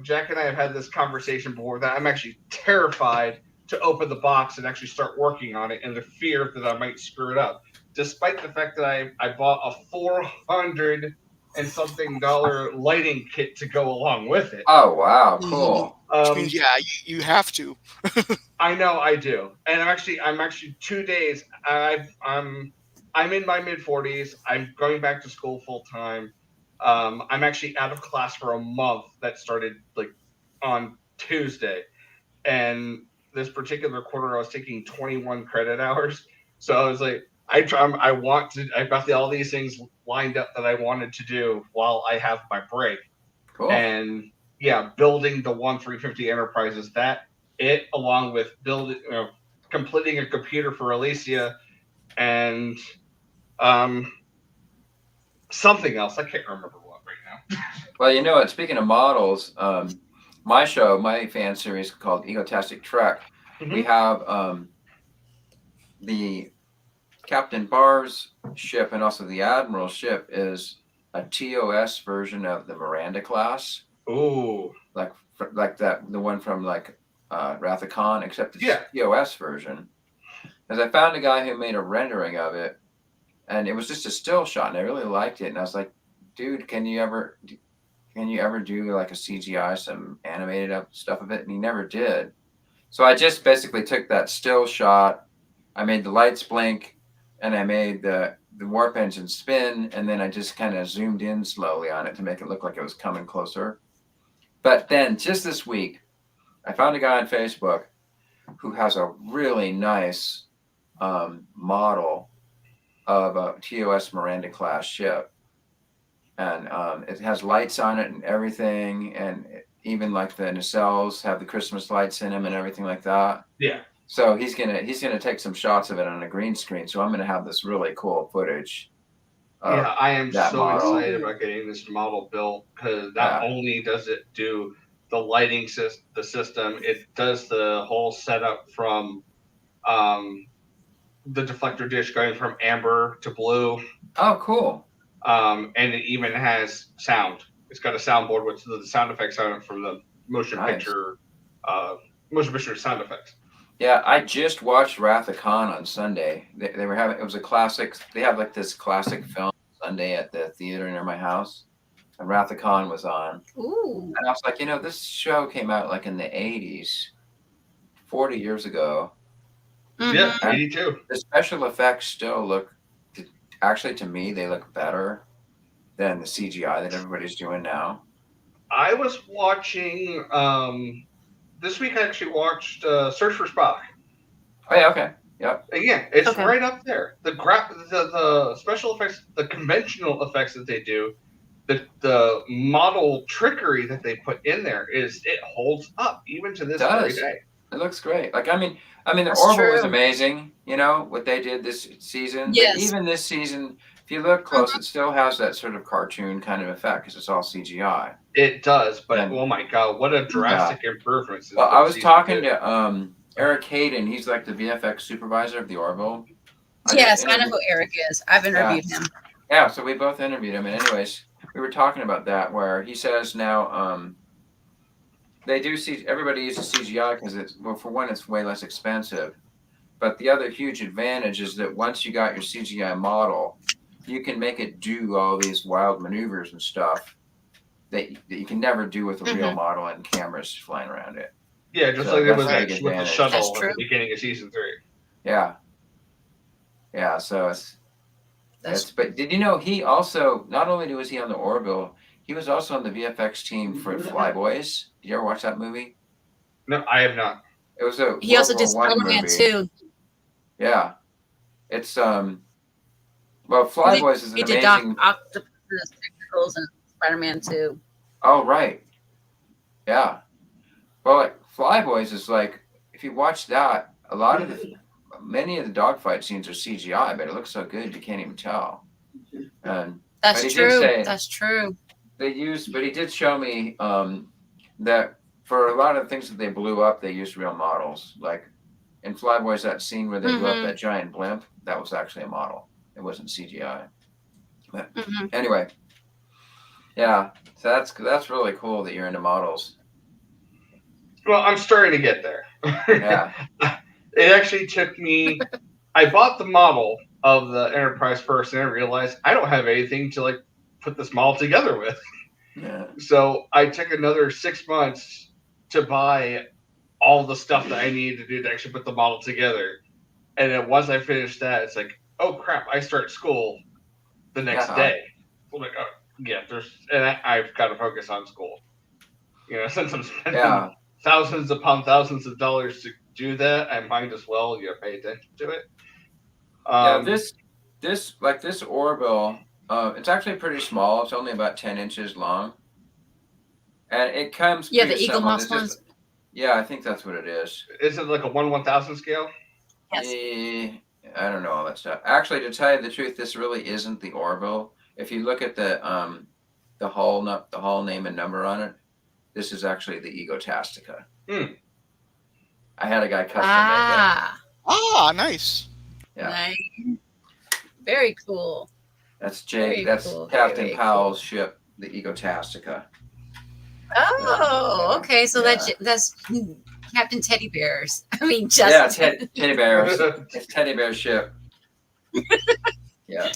Jack and I have had this conversation before that I'm actually terrified to open the box and actually start working on it, and the fear that I might screw it up, despite the fact that I bought a $400 and something lighting kit to go along with it. Oh wow, cool. Which means, yeah, you have to. I know I do, and I'm actually 2 days. I'm in my mid-40s. I'm going back to school full time. I'm actually out of class for a month. That started like on Tuesday, and this particular quarter I was taking 21 credit hours. So I was like, I've got all these things lined up that I wanted to do while I have my break. Cool. And yeah, building the 1/350 Enterprises, along with completing a computer for Alicia, and something else. I can't remember what right now. Well, you know what? Speaking of models, my fan series called Egotastic Trek, we have the Captain Barr's ship and also the Admiral's ship is a TOS version of the Miranda class. Ooh, like that, the one from Wrath of Khan, except it's TOS version. Because I found a guy who made a rendering of it, and it was just a still shot, and I really liked it. And I was like, dude, can you ever do like a CGI, some animated up stuff of it? And he never did. So I just basically took that still shot. I made the lights blink, and I made the warp engine spin, and then I just kind of zoomed in slowly on it to make it look like it was coming closer. But then just this week, I found a guy on Facebook who has a really nice model of a TOS Miranda class ship. And it has lights on it and everything, and even like the nacelles have the Christmas lights in them and everything like that. Yeah. So he's gonna take some shots of it on a green screen. So I'm gonna have this really cool footage. Yeah, I am so model. excited about getting this model built, because not only does it do the lighting the system, it does the whole setup from the deflector dish going from amber to blue. Oh, cool. And it even has sound. It's got a soundboard with the sound effects on it from the motion picture sound effects. Yeah, I just watched Wrath of Khan on Sunday. They were having, it was a classic. They have like this classic film Sunday at the theater near my house, and Wrath of Khan was on. Ooh. And I was like, this show came out like in the 80s, 40 years ago. Mm-hmm. Yeah, 82. The special effects still look, actually to me, they look better than the CGI that everybody's doing now. I was watching, this week I actually watched Search for Spock. Oh, yeah, okay. Yep. Again, it's right up there. The special effects, the conventional effects that they do, the model trickery that they put in there it holds up even to this very day. It looks great. Like, I mean, the That's Orville true. was amazing, what they did this season. Yes. But even this season, if you look close, it still has that sort of cartoon kind of effect because it's all CGI. It does, but oh my God, what a drastic improvement. Well, I was talking to Eric Hayden. He's like the VFX supervisor of the Orville. Yes, I know who Eric is. I've interviewed him. Yeah, so we both interviewed him. And anyways, we were talking about that, where he says now they do see everybody uses CGI because for one, it's way less expensive. But the other huge advantage is that once you got your CGI model, you can make it do all these wild maneuvers and stuff that you can never do with a real model and cameras flying around it. Yeah, just So like it was that's with the shuttle That's at true. the beginning of season 3. Yeah. Yeah, so but did you know he also, not only was he on the Orville, he was also on the VFX team for Flyboys. Did you ever watch that movie? No, I have not. It was a He also World did War I Spider-Man movie. too. Yeah. It's well, Flyboys is an He did amazing. Octopus Tentacles and Spider-Man 2. Oh, right. Yeah. Well, like, Flyboys is like, if you watch that, many of the dogfight scenes are CGI, but it looks so good you can't even tell. And That's but he true. did say That's true. but he did show me that for a lot of things that they blew up, they used real models. Like in Flyboys, that scene where they blew up that giant blimp, that was actually a model. It wasn't CGI. But anyway, yeah, so that's really cool that you're into models. Well, I'm starting to get there. Yeah. It actually took me. I bought the model of the Enterprise first, and I realized I don't have anything to like put this model together with. Yeah. So I took another 6 months to buy all the stuff that I needed to do to actually put the model together. And then once I finished that, it's like, oh crap! I start school the next day. I'm like, oh yeah, I've got to focus on school. Since I'm spending thousands upon thousands of dollars to do that, I might as well pay attention to it. This Orville, it's actually pretty small. It's only about 10 inches long, and it comes. Yeah, the Eagle Moss ones. Yeah, I think that's what it is. Is it like a 1/1000 scale? Yes. I don't know all that stuff. Actually, to tell you the truth, this really isn't the Orville. If you look at the hull name and number on it, this is actually the Egotastica. I had a guy custom make that. Ah, nice. Yeah. Nice. Very cool. That's Jake. That's cool. Captain Powell's ship, the Egotastica. Oh, okay. So that's Captain Teddy Bears. I mean, Justin. Yeah, Teddy Bears. It's Teddy Bear's ship. Yeah.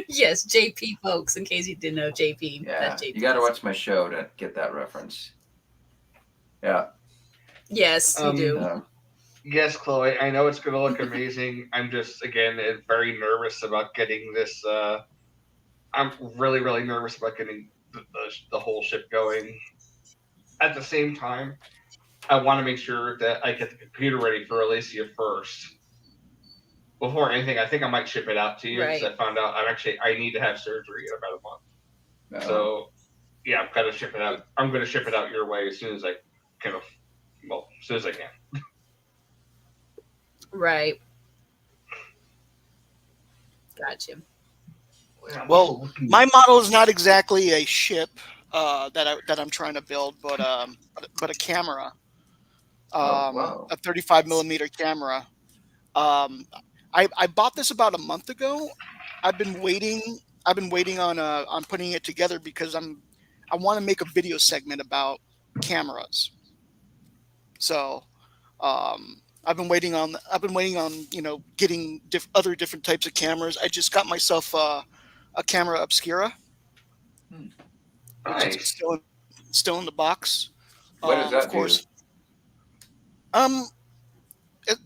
Yes, JP, folks. In case you didn't know, JP. Yeah, That's JP. you got to watch my show to get that reference. Yeah. Yes, you do. Yes, Chloe. I know it's going to look amazing. I'm just again very nervous about getting this. I'm really, really nervous about getting the whole ship going. At the same time, I want to make sure that I get the computer ready for Alicia first. Before anything, I think I might ship it out to you because I found out I need to have surgery in about a month. So yeah, I've got to ship it out. I'm going to ship it out your way as soon as I can. Well, as soon as I can. Right. Gotcha. Well, my model is not exactly a ship that I'm trying to build, but a camera, a 35 millimeter camera. I bought this about a month ago. I've been waiting on putting it together because I want to make a video segment about cameras. So I've been waiting on getting other different types of cameras. I just got myself a camera obscura. Nice. It's still in the box. What does that of course.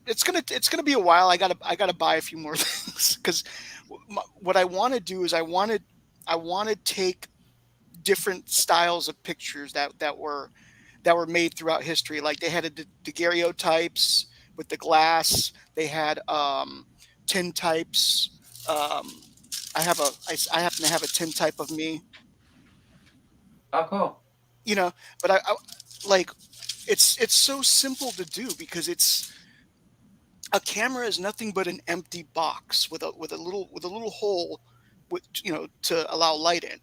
It's gonna be a while. I gotta buy a few more things because what I want to do is I want to take different styles of pictures that were made throughout history. Like they had the daguerreotypes with the glass. They had tintypes. I happen to have a tintype of me. Oh, cool. But I like it's so simple to do because a camera is nothing but an empty box with a little hole to allow light in.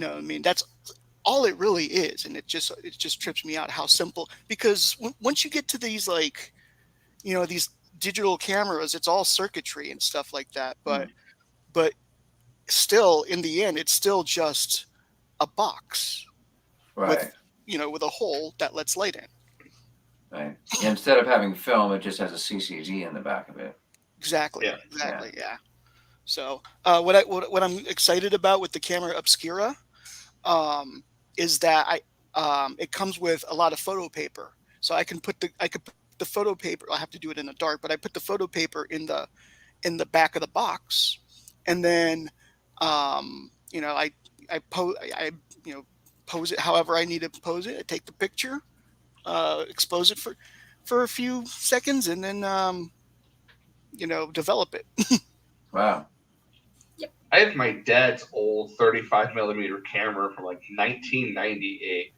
I mean, that's all it really is, and it just trips me out how simple. Because once you get to these these digital cameras, it's all circuitry and stuff like that. But still, in the end, it's still just a box, right? With a hole that lets light in. Right. Instead of having film, it just has a CCD in the back of it. Exactly. Yeah. Exactly. Yeah. So what I'm excited about with the camera obscura is that it comes with a lot of photo paper, so I could put the photo paper. I have to do it in the dark, but I put the photo paper in the back of the box, and then I pose it however I need to pose it. I take the picture, expose it for a few seconds, and then develop it. Wow. Yep. I have my dad's old 35 millimeter camera from like 1998.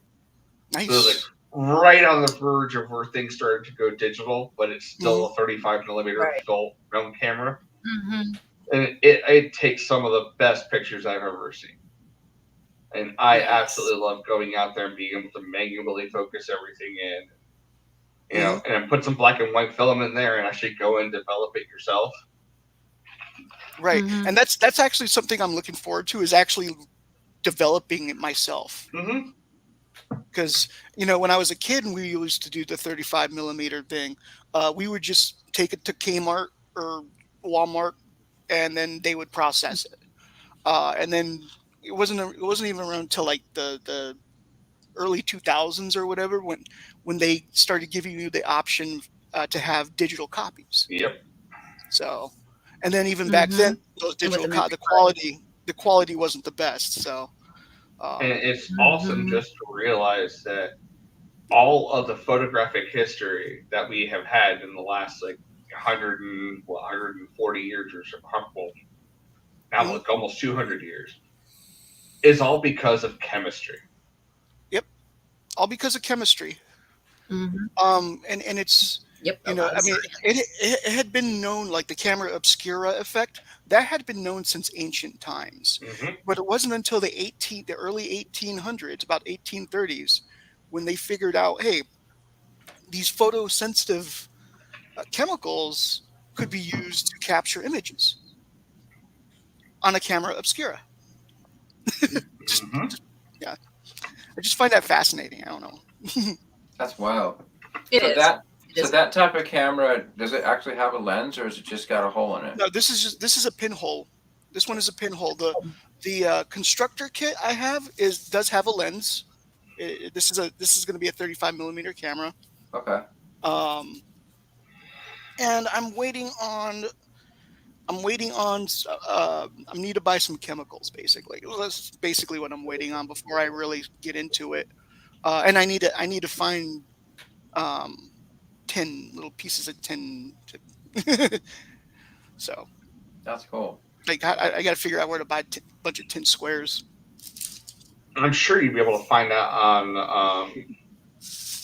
Nice. So it was right on the verge of where things started to go digital, but it's still a 35 millimeter film camera. Mm-hmm. And it takes some of the best pictures I've ever seen. And I absolutely love going out there and being able to manually focus everything in, and put some black and white film in there and actually go and develop it yourself. Right. Mm-hmm. And that's actually something I'm looking forward to, is actually developing it myself. Mm-hmm. Because, when I was a kid and we used to do the 35 millimeter thing, we would just take it to Kmart or Walmart, and then they would process it. And then it wasn't even around until like the early 2000s or whatever when they started giving you the option to have digital copies. Yep. So, and then even back then, those digital the quality wasn't the best. So, and it's awesome just to realize that all of the photographic history that we have had in the last 140 years or so, now like almost 200 years, is all because of chemistry. Yep, all because of chemistry. Mm-hmm. And it's I mean, it had been known, like the camera obscura effect, that had been known since ancient times. Mm-hmm. But it wasn't until the early 1800s, about 1830s, when they figured out, hey, these photosensitive chemicals could be used to capture images on a camera obscura. Yeah, I just find that fascinating. I don't know. That's wild. So that type of camera, does it actually have a lens, or is it just got a hole in it? No, this is a pinhole This one is a pinhole. The constructor kit I have does have a lens. This is going to be a 35 millimeter camera. Okay. And I'm waiting on. I need to buy some chemicals. Basically, that's basically what I'm waiting on before I really get into it. And I need to find tin, little pieces of tin. So That's cool. like I got to figure out where to buy a bunch of tin squares. I'm sure you'd be able to find that on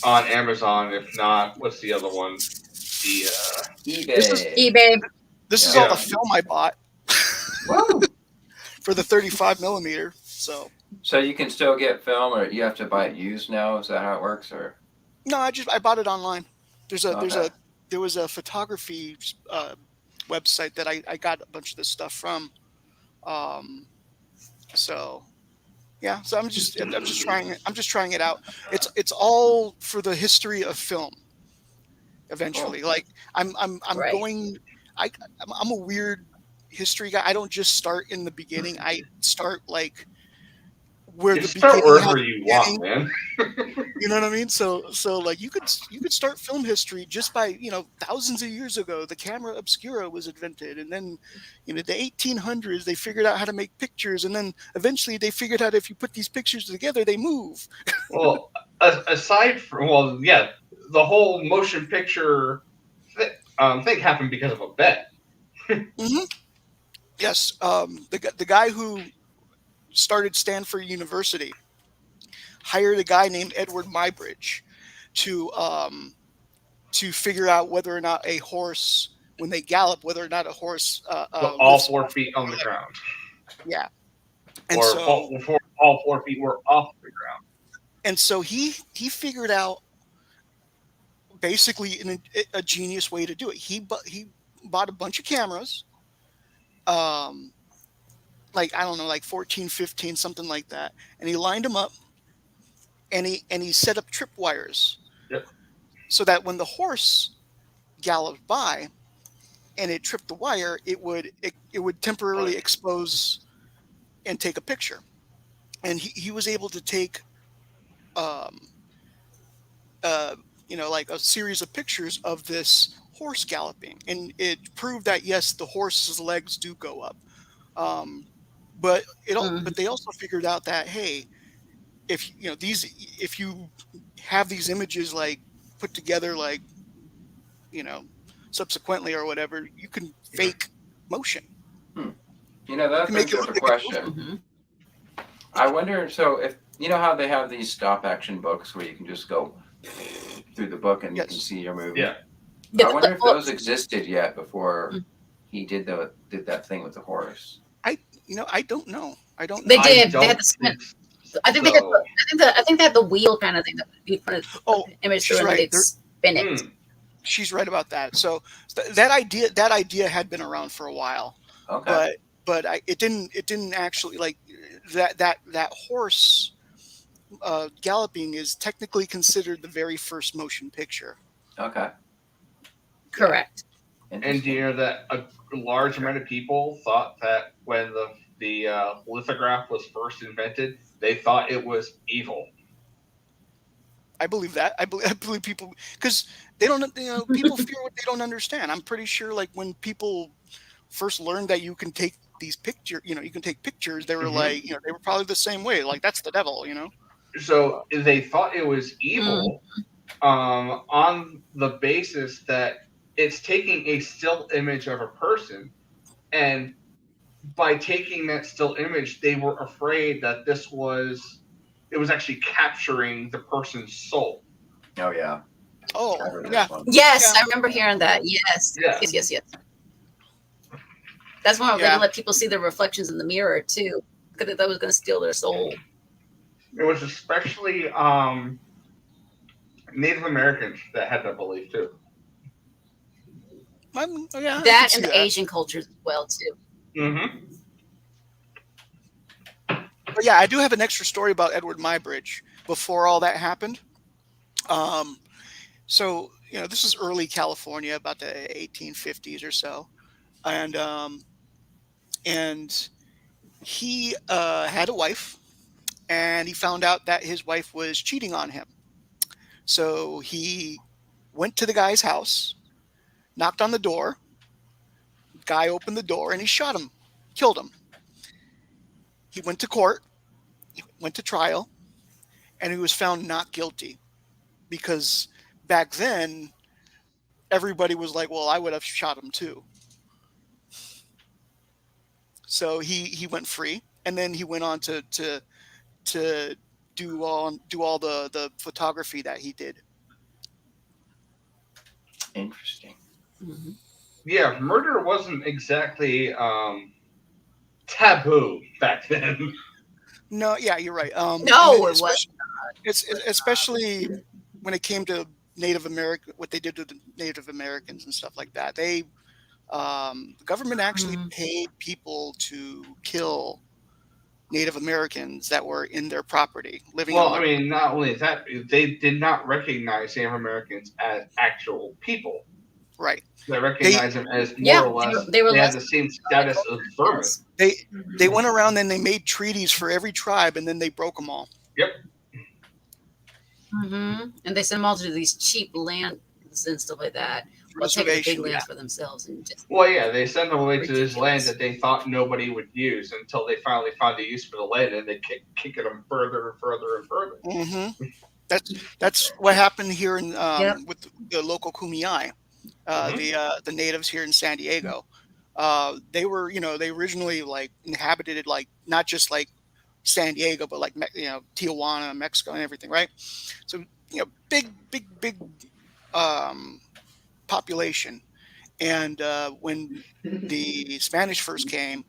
Amazon. If not, what's the other one? The eBay. eBay. This is all the film I bought for the 35 millimeter. So you can still get film, or you have to buy it used now? Is that how it works, or? no, I bought it online. There was a photography website that I got a bunch of this stuff from. So yeah, so I'm just trying it. I'm just trying it out. It's all for the history of film. Eventually, like I'm Right. going. I'm a weird history guy. I don't just start in the beginning. I start like where you the start beginning. wherever you want, man. You know what I mean? So like you could start film history just by, thousands of years ago, the camera obscura was invented, and then, the 1800s they figured out how to make pictures, and then eventually they figured out if you put these pictures together, they move. Well, aside from the whole motion picture thing happened because of a bet. Mm-hmm. Yes, the guy who started Stanford University hired a guy named Edward Muybridge to figure out whether or not a horse, when they gallop, whether or not a horse all 4 feet on the ground. Yeah, and before all 4 feet were off the ground. And so he figured out basically a genius way to do it. He bought a bunch of cameras, like I don't know, like 14, 15, something like that, and he lined them up, and he set up tripwires, so that when the horse galloped by, and it tripped the wire, it would temporarily expose and take a picture, and he was able to take, like a series of pictures of this horse galloping, and it proved that yes, the horse's legs do go up. But they also figured out that, hey, if you have these images like put together like subsequently or whatever, you can fake motion. That brings up a question. Mm-hmm. I wonder, so if how they have these stop action books where you can just go through the book and you can see your movie. Yeah. I wonder if those existed yet before he did that thing with the horse. I don't know. They did. They had the spin. I think they had the wheel kind of thing that you put an image through and they'd spin it. She's right about that. So that idea had been around for a while. Okay. But it didn't actually, like, that horse galloping is technically considered the very first motion picture. Okay. Correct. And do you know that a large amount of people thought that when the lithograph was first invented, they thought it was evil? I believe that. I believe people, because they don't, people fear what they don't understand. I'm pretty sure, like, when people first learned that you can take these pictures, you can take pictures, they were like, they were probably the same way. Like, that's the devil, So they thought it was evil on the basis that it's taking a still image of a person, and by taking that still image, they were afraid that it was actually capturing the person's soul. Oh yeah. Oh yeah. Yes, I remember hearing that. Yes. Yeah. Yes. That's why they didn't let people see their reflections in the mirror too, because that was going to steal their soul. It was especially Native Americans that had that belief too. That and the Asian cultures as well too. Mm-hmm. But yeah, I do have an extra story about Edward Muybridge before all that happened. So this is early California, about the 1850s or so, and and he had a wife, and he found out that his wife was cheating on him. So he went to the guy's house, knocked on the door. Guy opened the door, and he shot him, killed him. He went to court, went to trial, and he was found not guilty, because back then everybody was like, well, I would have shot him too. So he went free, and then he went on to do all the photography that he did. Interesting. Mm-hmm. Yeah, murder wasn't exactly taboo back then. No, yeah, you're right. No, it wasn't. It's especially when it came to Native American, what they did to the Native Americans and stuff like that. They, the government actually paid people to kill Native Americans that were in their property, living. Well, I mean, not only that, they did not recognize Native Americans as actual people. Right. They recognized them as more or less. They had the same status of vermin. They went around and they made treaties for every tribe, and then they broke them all. Yep. Mm-hmm. And they sent them all to these cheap lands and stuff like that. Well, take the big lands for themselves and just. Well, yeah, they sent them away to this land that they thought nobody would use until they finally found a use for the land, and they kicked them further and further and further. Mm-hmm. That's what happened here in with the local Kumeyaay. The natives here in San Diego, they were, they originally like inhabited like not just like San Diego, but like Tijuana, Mexico, and everything, right? So big population, and when the Spanish first came,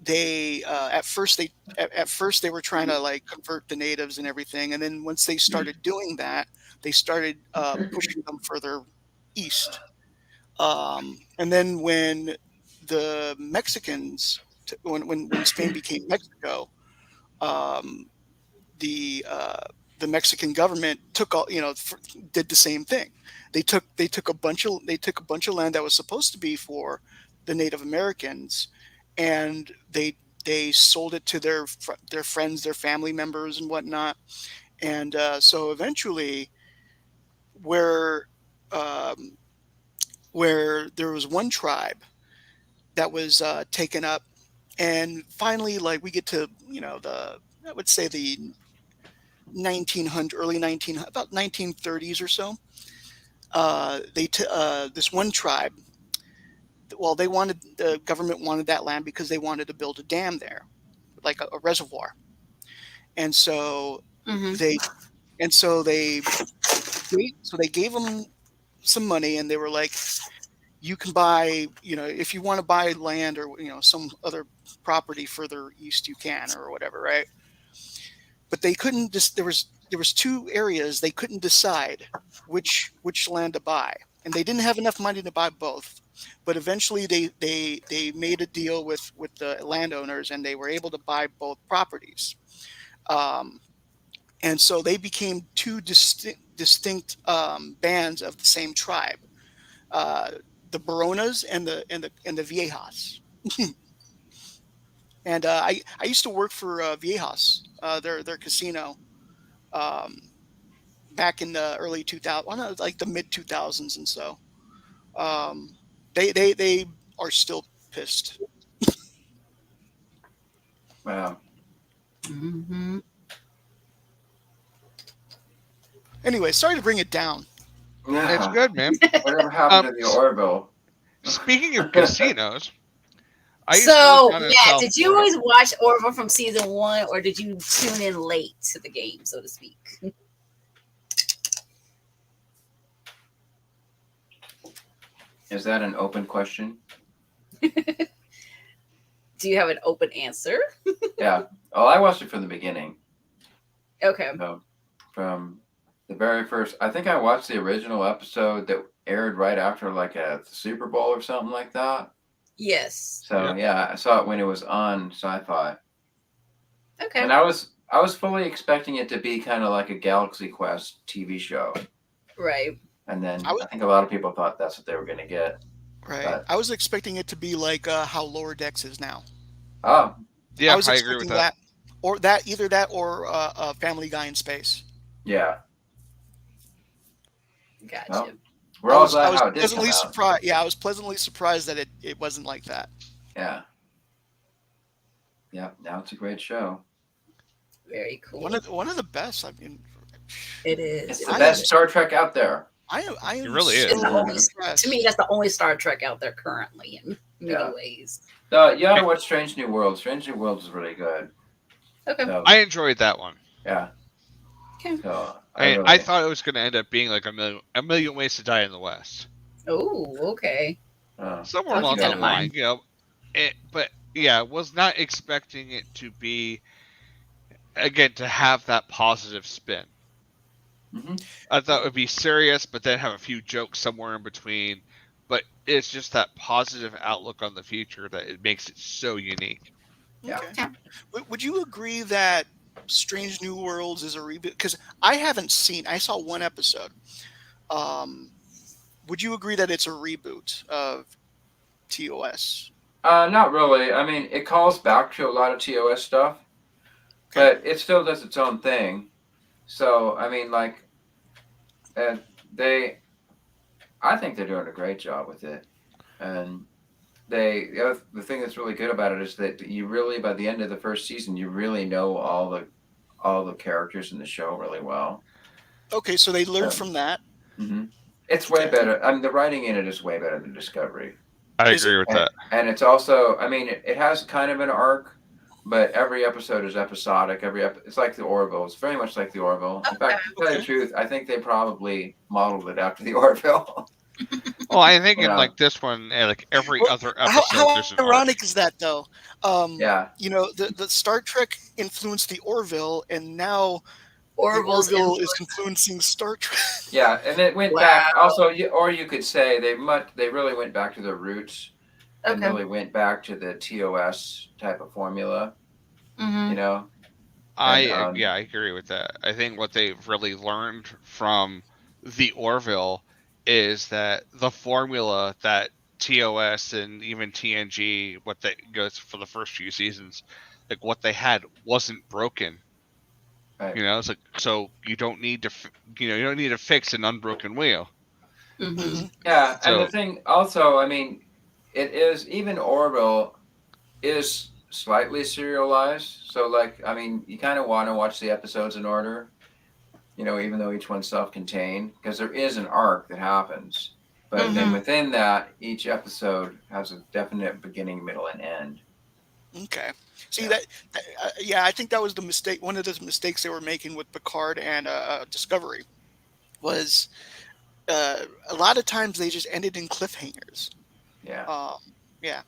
they at first they were trying to like convert the natives and everything, and then once they started doing that, they started pushing them further east. And then when the Mexicans, when Spain became Mexico, the Mexican government took all, did the same thing. They took a bunch of land that was supposed to be for the Native Americans, and they sold it to their friends, their family members, and whatnot. And so eventually, where there was one tribe that was taken up, and finally, like we get to I would say the early 1900s, about 1930s or so. This one tribe, well, the government wanted that land because they wanted to build a dam there, like a reservoir, and so they gave them some money, and they were like, you can buy, if you want to buy land or some other property further east, you can, or whatever, right? But they couldn't. There was two areas they couldn't decide which land to buy, and they didn't have enough money to buy both. But eventually, they made a deal with the landowners, and they were able to buy both properties. And so they became two distinct bands of the same tribe, the Baronas and the Viejas. And I used to work for Viejas, their casino, back in the early 2000s, like the mid 2000s, and so they are still pissed. Wow. Mm-hmm. Anyway, sorry to bring it down. Yeah. It's good, man. Whatever happened to the Orville? Speaking of casinos, did you always watch Orville from season 1, or did you tune in late to the game, so to speak? Is that an open question? Do you have an open answer? Yeah. Oh, I watched it from the beginning. Okay. So, from the very first, I think I watched the original episode that aired right after like a Super Bowl or something like that. Yes. So yeah, I saw it when it was on Sci-Fi. Okay. And I was fully expecting it to be kind of like a Galaxy Quest TV show. Right. And then I think a lot of people thought that's what they were going to get. Right. But- I was expecting it to be like how Lower Decks is now. Oh, Yeah, I was I agree with expecting that. or that either that or Family Guy in space. yeah. Gotcha. Well, we're all I glad was how it did come pleasantly out. surprised. Yeah, I was pleasantly surprised that it wasn't like that. Yeah. Yeah. Now it's a great show. Very cool. One of the best. I mean, It is. It's It the I best is. Star Trek out there. I am It really is. It's the so only, impressed. to me, that's the only Star Trek out there currently in many Yeah. ways. You ought to watch Strange New Worlds. Strange New Worlds is really good. Okay. So, I enjoyed that one. yeah. Okay. So, I thought it was going to end up being like a million ways to die in the West. Oh, okay. Somewhere I'll along keep that that in line, mind. you know. But yeah, was not expecting it to be again to have that positive spin. Mhm. I thought it would be serious, but then have a few jokes somewhere in between. But it's just that positive outlook on the future that it makes it so unique. Yeah. Okay. Would you agree that Strange New Worlds is a reboot? Because I haven't seen. I saw one episode. Would you agree that it's a reboot of TOS? Not really. I mean, it calls back to a lot of TOS stuff, but it still does its own thing. So, I mean, like, I think they're doing a great job with it. And the thing that's really good about it is that you really, by the end of the first season, you really know all the characters in the show really well. Okay, so they learned from that. Mm-hmm. It's way better. I mean, the writing in it is way better than Discovery. I Is agree with that. And it's also, I mean, it has kind of an arc, but every episode is episodic. It's like the Orville. It's very much like the Orville. In fact, to tell you the truth, I think they probably modeled it after the Orville. Well, I think in Yeah. like this one, like every Well, other episode, How there's an arc. ironic is that, though? Yeah. You know, the Star Trek influenced the Orville, and now Orville's the Orville is influence. influencing Star Trek. Yeah, and it went back. Also, or you could say they really went back to their roots and Okay. really went back to the TOS type of formula. Mm-hmm. You know. I agree with that. I think what they've really learned from the Orville is that the formula that TOS and even TNG, what they goes for the first few seasons, like what they had wasn't broken. Right. You know, it's like so you don't need to, you don't need to fix an unbroken wheel. Mm-hmm. Yeah, So- and the thing also, I mean, it is even Orville is slightly serialized. So, like, I mean, you kind of want to watch the episodes in order, even though each one's self-contained, because there is an arc that happens. But then within that, each episode has a definite beginning, middle, and end. Okay. See Yeah. yeah, I think that was the mistake. One of the mistakes they were making with Picard and Discovery was a lot of times they just ended in cliffhangers. Yeah. Yeah.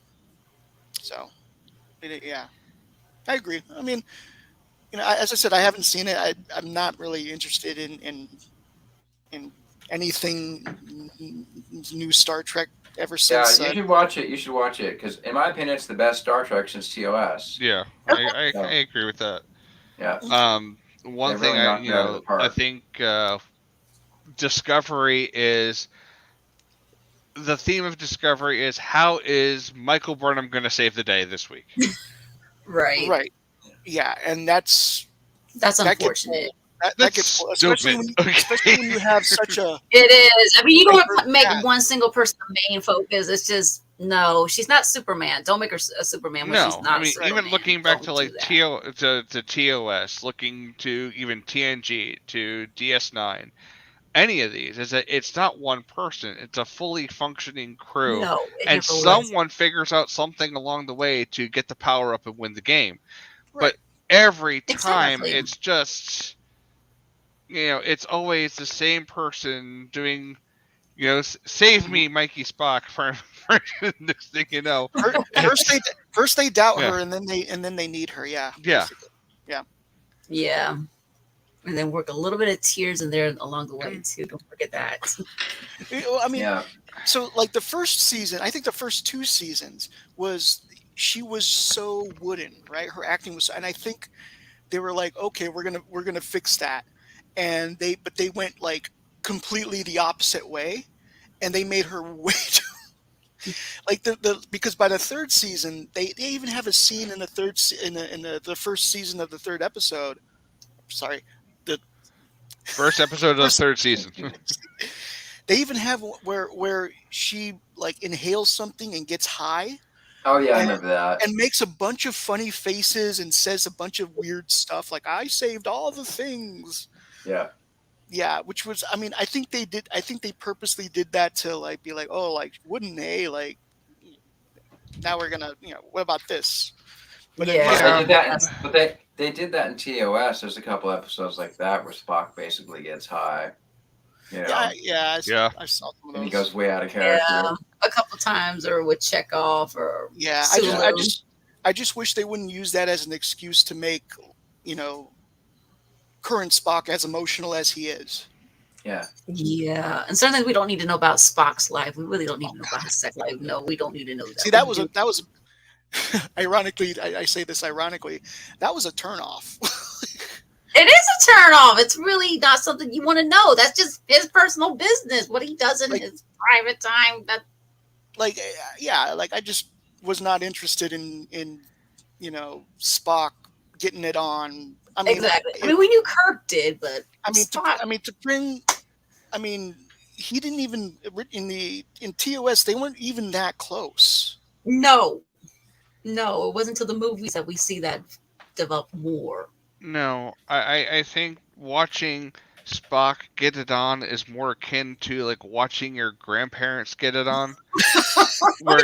So, yeah, I agree. I mean, as I said, I haven't seen it. I'm not really interested in anything new Star Trek ever Yeah, since. you should watch it. You should watch it because, in my opinion, it's the best Star Trek since TOS. Yeah, I agree with that. Yeah. One They thing really knocked it out of the park. I think Discovery is the theme of Discovery is how is Michael Burnham going to save the day this week? Right. Right. Yeah, and that's unfortunate. That gets especially when you have such a. It is. I mean, you don't want to make Yeah. one single person the main focus. It's just no. She's not Superman. Don't make her a Superman when she's No, not. I mean Superman. even looking back to Don't like do that. to TOS, looking to even TNG to DS9, any of these is that it's not one person; it's a fully functioning crew, No, it and never was. someone figures out something along the way to get the power up and win the game. But every time Exactly. it's just it's always the same person doing save me Mikey Spock for next thing you know. First they doubt Yeah. her, and then they need her. Yeah. Yeah. Yeah. And then work a little bit of tears in there along the way too. Don't forget that. I mean, Yeah. so like the first season, I think the first 2 seasons she was so wooden, right? Her acting was, and I think they were like, okay, we're gonna fix that, and they went like completely the opposite way, and they made her way like the because by the third season they even have a scene in the the first season of the third episode. Sorry, the first episode of the third season. They even have where she like inhales something and gets high. Oh yeah, I remember that. And makes a bunch of funny faces and says a bunch of weird stuff like "I saved all the things." Yeah. Yeah, which was, I mean, I think they purposely did that to like be like, oh, like wouldn't they like? Now we're gonna, what about this? But they did that in TOS. There's a couple episodes like that where Spock basically gets high. Yeah. I saw some of those. And he goes way out of character. Yeah, a couple times, or with Chekhov, or I just wish they wouldn't use that as an excuse to make, current Spock as emotional as he is. Yeah. Yeah, and certainly we don't need to know about Spock's life. We really don't need to know about his sex life. No, we don't need to know that. See, that was ironically, I say this ironically, that was a turnoff. It is a turnoff. It's really not something you want to know. That's just his personal business. What he does in his private time. I just was not interested in Spock getting it on. I mean, exactly. We knew Kirk did, but he didn't even in TOS. They weren't even that close. No, it wasn't until the movies that we see that develop more. No, I think watching Spock get it on is more akin to like watching your grandparents get it on, where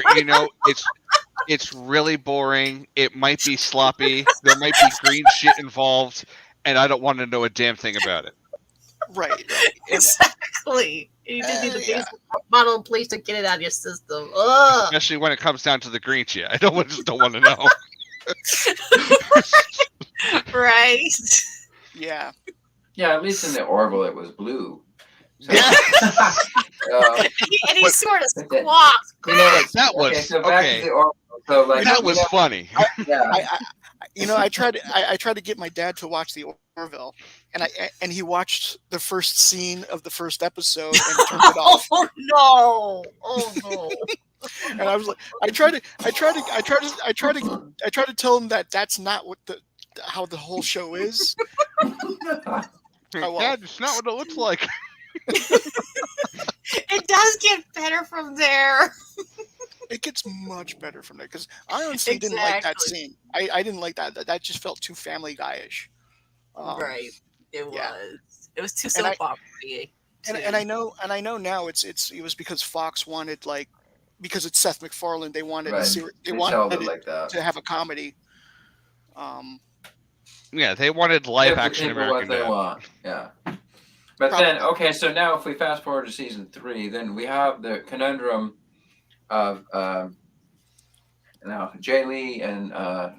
it's really boring. It might be sloppy. There might be green shit involved, and I don't want to know a damn thing about it. Right. Exactly. You just need the basic bottle of bleach to get it out of your system. Ugh. Especially when it comes down to the green shit. I just don't want to know. Right. Yeah. Yeah, at least in the Orville it was blue. So, and he sort of squawks. That was okay. So back to the Orville. So like that was funny. I tried to get my dad to watch the Orville, and he watched the first scene of the first episode and turned it off. Oh no! And I was like, I tried to tell him that that's not how the whole show is. Dad, it's not what it looks like. It does get better from there. It gets much better from there because I honestly didn't like that scene. I didn't like that. That just felt too Family Guy-ish. Right. It was. It was too soap opera-y. And I know now it was because Fox wanted because it's Seth MacFarlane, they wanted to have a comedy. Yeah, they wanted live action American Dad. What they want. Yeah. But then, okay, so now if we fast forward to season 3, then we have the conundrum of now Jay Lee and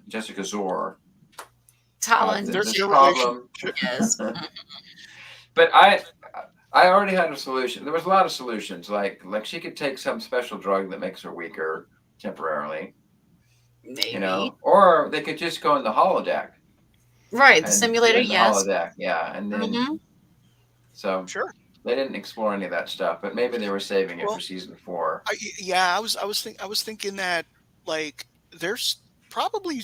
Jessica Zor. Talon, there's a problem. Yes. But I already had a solution. There was a lot of solutions. Like she could take some special drug that makes her weaker temporarily. Maybe. Or they could just go in the holodeck. Right, the simulator, yes. Holodeck, yeah, and then so sure they didn't explore any of that stuff, but maybe they were saving it for season 4. I was thinking that they probably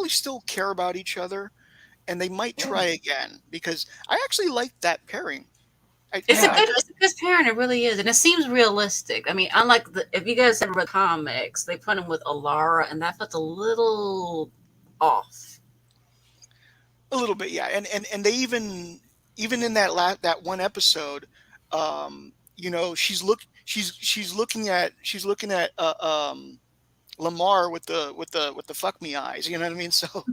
still care about each other, and they might try again because I actually like that pairing. It's a good pairing. It really is, and it seems realistic. I mean, unlike if you guys have read comics, they put him with Alara, and that felt a little off. A little bit, yeah, and they even in that one episode, she's looking at Lamar with the fuck me eyes. You know what I mean? So,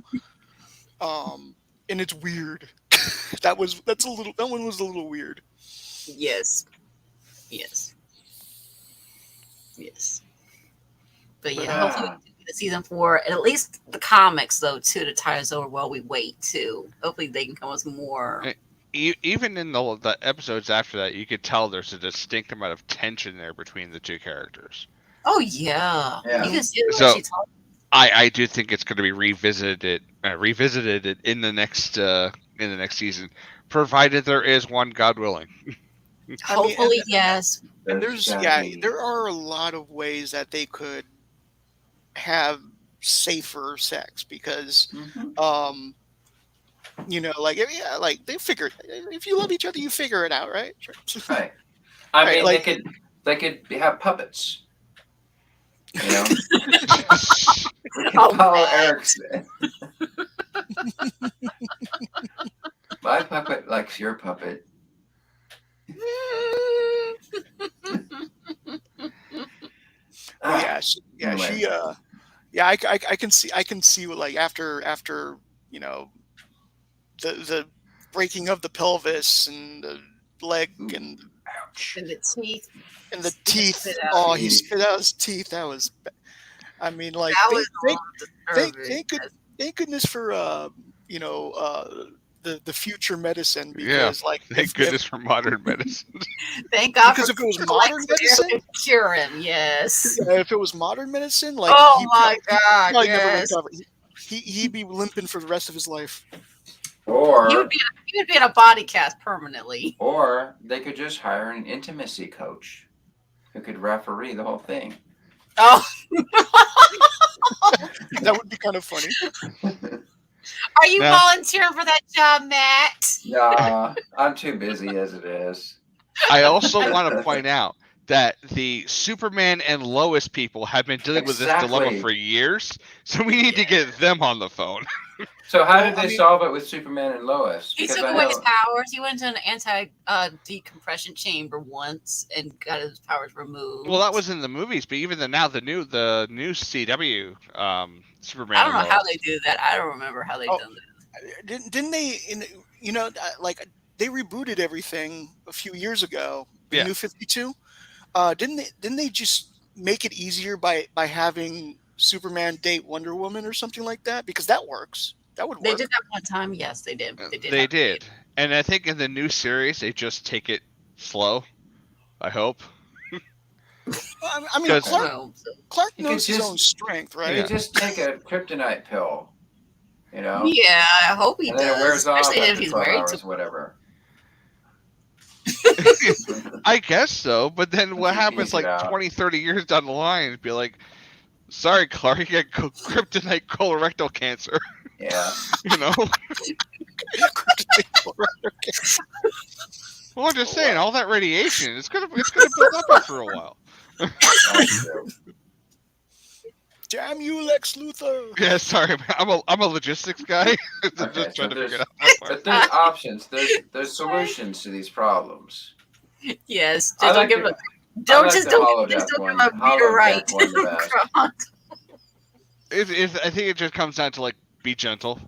and it's weird. that one was a little weird. Yes. But yeah, hopefully the season 4, and at least the comics though too, to tie us over while we wait too. Hopefully they can come with more. Even in the episodes after that, you could tell there's a distinct amount of tension there between the two characters. Oh yeah. You can see so I do think it's going to be revisited in the next season, provided there is one, God willing. Hopefully, yes. And there are a lot of ways that they could have safer sex because, like they figure if you love each other, you figure it out, right? Right. I mean, they could have puppets. You know, we can follow Eric's. My puppet likes your puppet. I can see like after the breaking of the pelvis and the leg and the teeth. Oh, he spit out his teeth. That was, I mean, like thank goodness for the future medicine because thank goodness for modern medicine. Thank God because if it was modern medicine, cure him. Yes. Yeah, if it was modern medicine, like my God, yes. Never recover. He'd be limping for the rest of his life. Or he would be in a body cast permanently. Or they could just hire an intimacy coach who could referee the whole thing. Oh, that would be kind of funny. Are you volunteering for that job, Matt? Nah, I'm too busy as it is. I also want to point out that the Superman and Lois people have been dealing with this dilemma for years, so we need to get them on the phone. So how did they solve it with Superman and Lois? He took away his powers. He went to an anti-decompression chamber once and got his powers removed. Well, that was in the movies, but even the new CW Superman. I don't know how they do that. I don't remember how they done that. Didn't they? Like they rebooted everything a few years ago. The New 52. Didn't they just make it easier by having Superman date Wonder Woman or something like that? Because that works. That would work. They did that one time. Yes, they did. They did. And I think in the new series, they just take it slow. I hope. I mean, Clark knows his own strength, right? You just take a kryptonite pill, you know? Yeah, I hope he does. And then it wears off Especially if after he's 12 married hours, to whatever. I guess so, but then what happens like 20, 30 years down the line? It'd be like, sorry, Clark, you got kryptonite colorectal cancer. Yeah. You know? Well, I'm just saying, all that radiation, it's gonna build up after a while. Damn you, Lex Luthor! Yeah, sorry, I'm a logistics guy. Okay, so but there's options. There's solutions to these problems. Yes, just don't give him don't give him a meter right. I think it just comes down to like be gentle.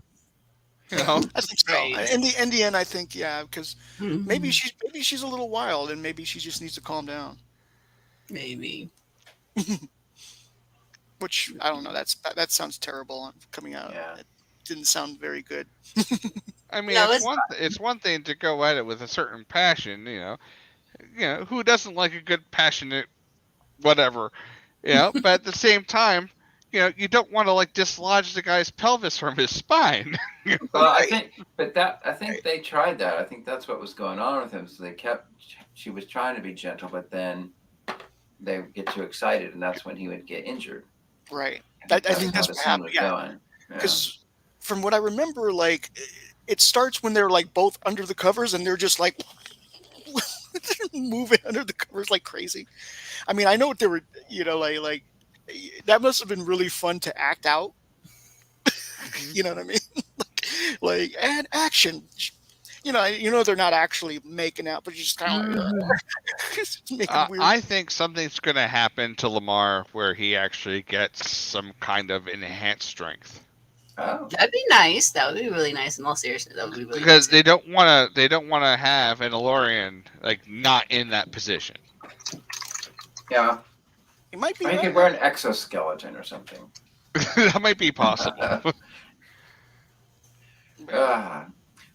You know? I think so. In the end, I think because maybe she's a little wild, and maybe she just needs to calm down. Maybe. Which I don't know. That sounds terrible coming out. Yeah. It didn't sound very good. I mean, it's one thing to go at it with a certain passion. You know, who doesn't like a good passionate whatever? You know, but at the same time, you know, you don't want to like dislodge the guy's pelvis from his spine. Well, I think they tried that. I think that's what was going on with him. So she was trying to be gentle, but then they get too excited, and that's when he would get injured. Right. I think that's what happened. Yeah. Because from what I remember, like it starts when they're like both under the covers, and they're just like moving under the covers like crazy. I mean, I know what they were, you know, like that must have been really fun to act out. You know what I mean? like and action. You know they're not actually making out, but you're just kind of making weird. I think something's going to happen to Lamar where he actually gets some kind of enhanced strength. Oh. That'd be nice. That would be really nice. In all seriousness, that would be really because nice. they don't want to have an Elorian like not in that position. Yeah. It might be. Or he could wear an exoskeleton or something. That might be possible.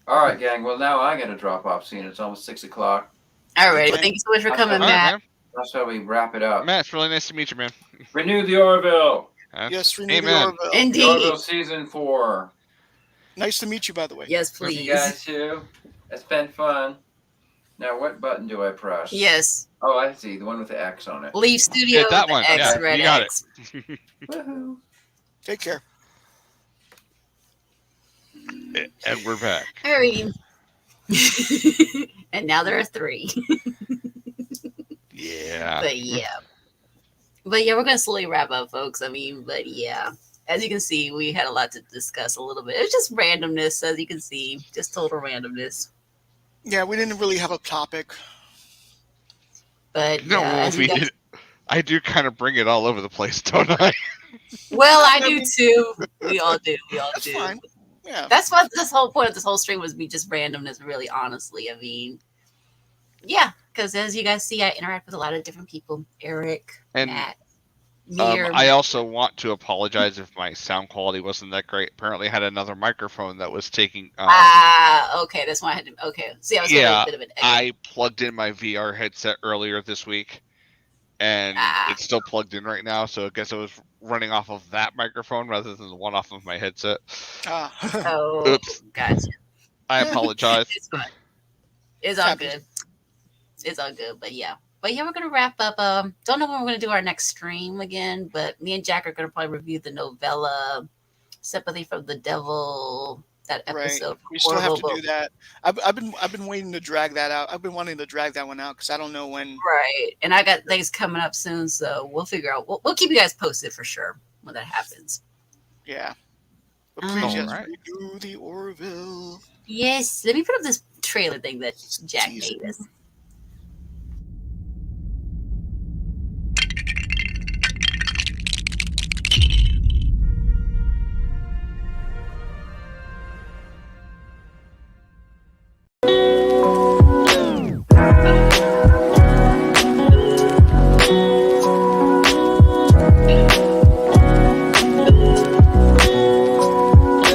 All right, gang. Well, now I got to drop off soon. It's almost 6 o'clock. All right. Well, thank you so much for coming, Matt. That's how we wrap it up. Matt, it's really nice to meet you, man. Renew the Orville. Yes, renew the Amen. Orville. Indeed. The Orville season 4. Nice to meet you, by the way. Yes, Love please. you guys too. It's been fun. Now, what button do I press? Yes. Oh, I see. The one with the X on it. Leave studio. Yeah, that with one. the X, Yeah, red you got X. it. Woohoo. Take care. And we're back. Alrighty. And now there are 3. Yeah. But yeah. But yeah, we're gonna slowly wrap up, folks. I mean, but yeah. As you can see, we had a lot to discuss a little bit. It was just randomness, as you can see. Just total randomness. Yeah, we didn't really have a topic. But No, yeah, we did. I do kind of bring it all over the place, don't I? well, I do too. We all do. We all That's do. fine. Yeah. That's what this whole point of this whole stream was, me just randomness, really, honestly. I mean, yeah, because as you guys see, I interact with a lot of different people. Eric, And Matt, I also want to apologize if my sound quality wasn't that great. Apparently, I had another microphone that was taking. Okay, that's why I had to. Okay, see, I was having a bit of an. I plugged in my VR headset earlier this week, and it's still plugged in right now. So I guess I was running off of that microphone rather than the one off of my headset. Oh, Oops. Gotcha. I apologize. It's fine. It's all good. It's all good. But yeah, we're gonna wrap up. Don't know when we're gonna do our next stream again, but me and Jack are gonna probably review the novella "Sympathy from the Devil." That episode. Right. We still have to do that. I've been waiting to drag that out. I've been wanting to drag that one out because I don't know when. Right, and I got things coming up soon, so we'll figure out. We'll keep you guys posted for sure when that happens. Yeah. But please, yes, Alright. redo the Orville. Yes, let me put up this trailer thing that Jack made us.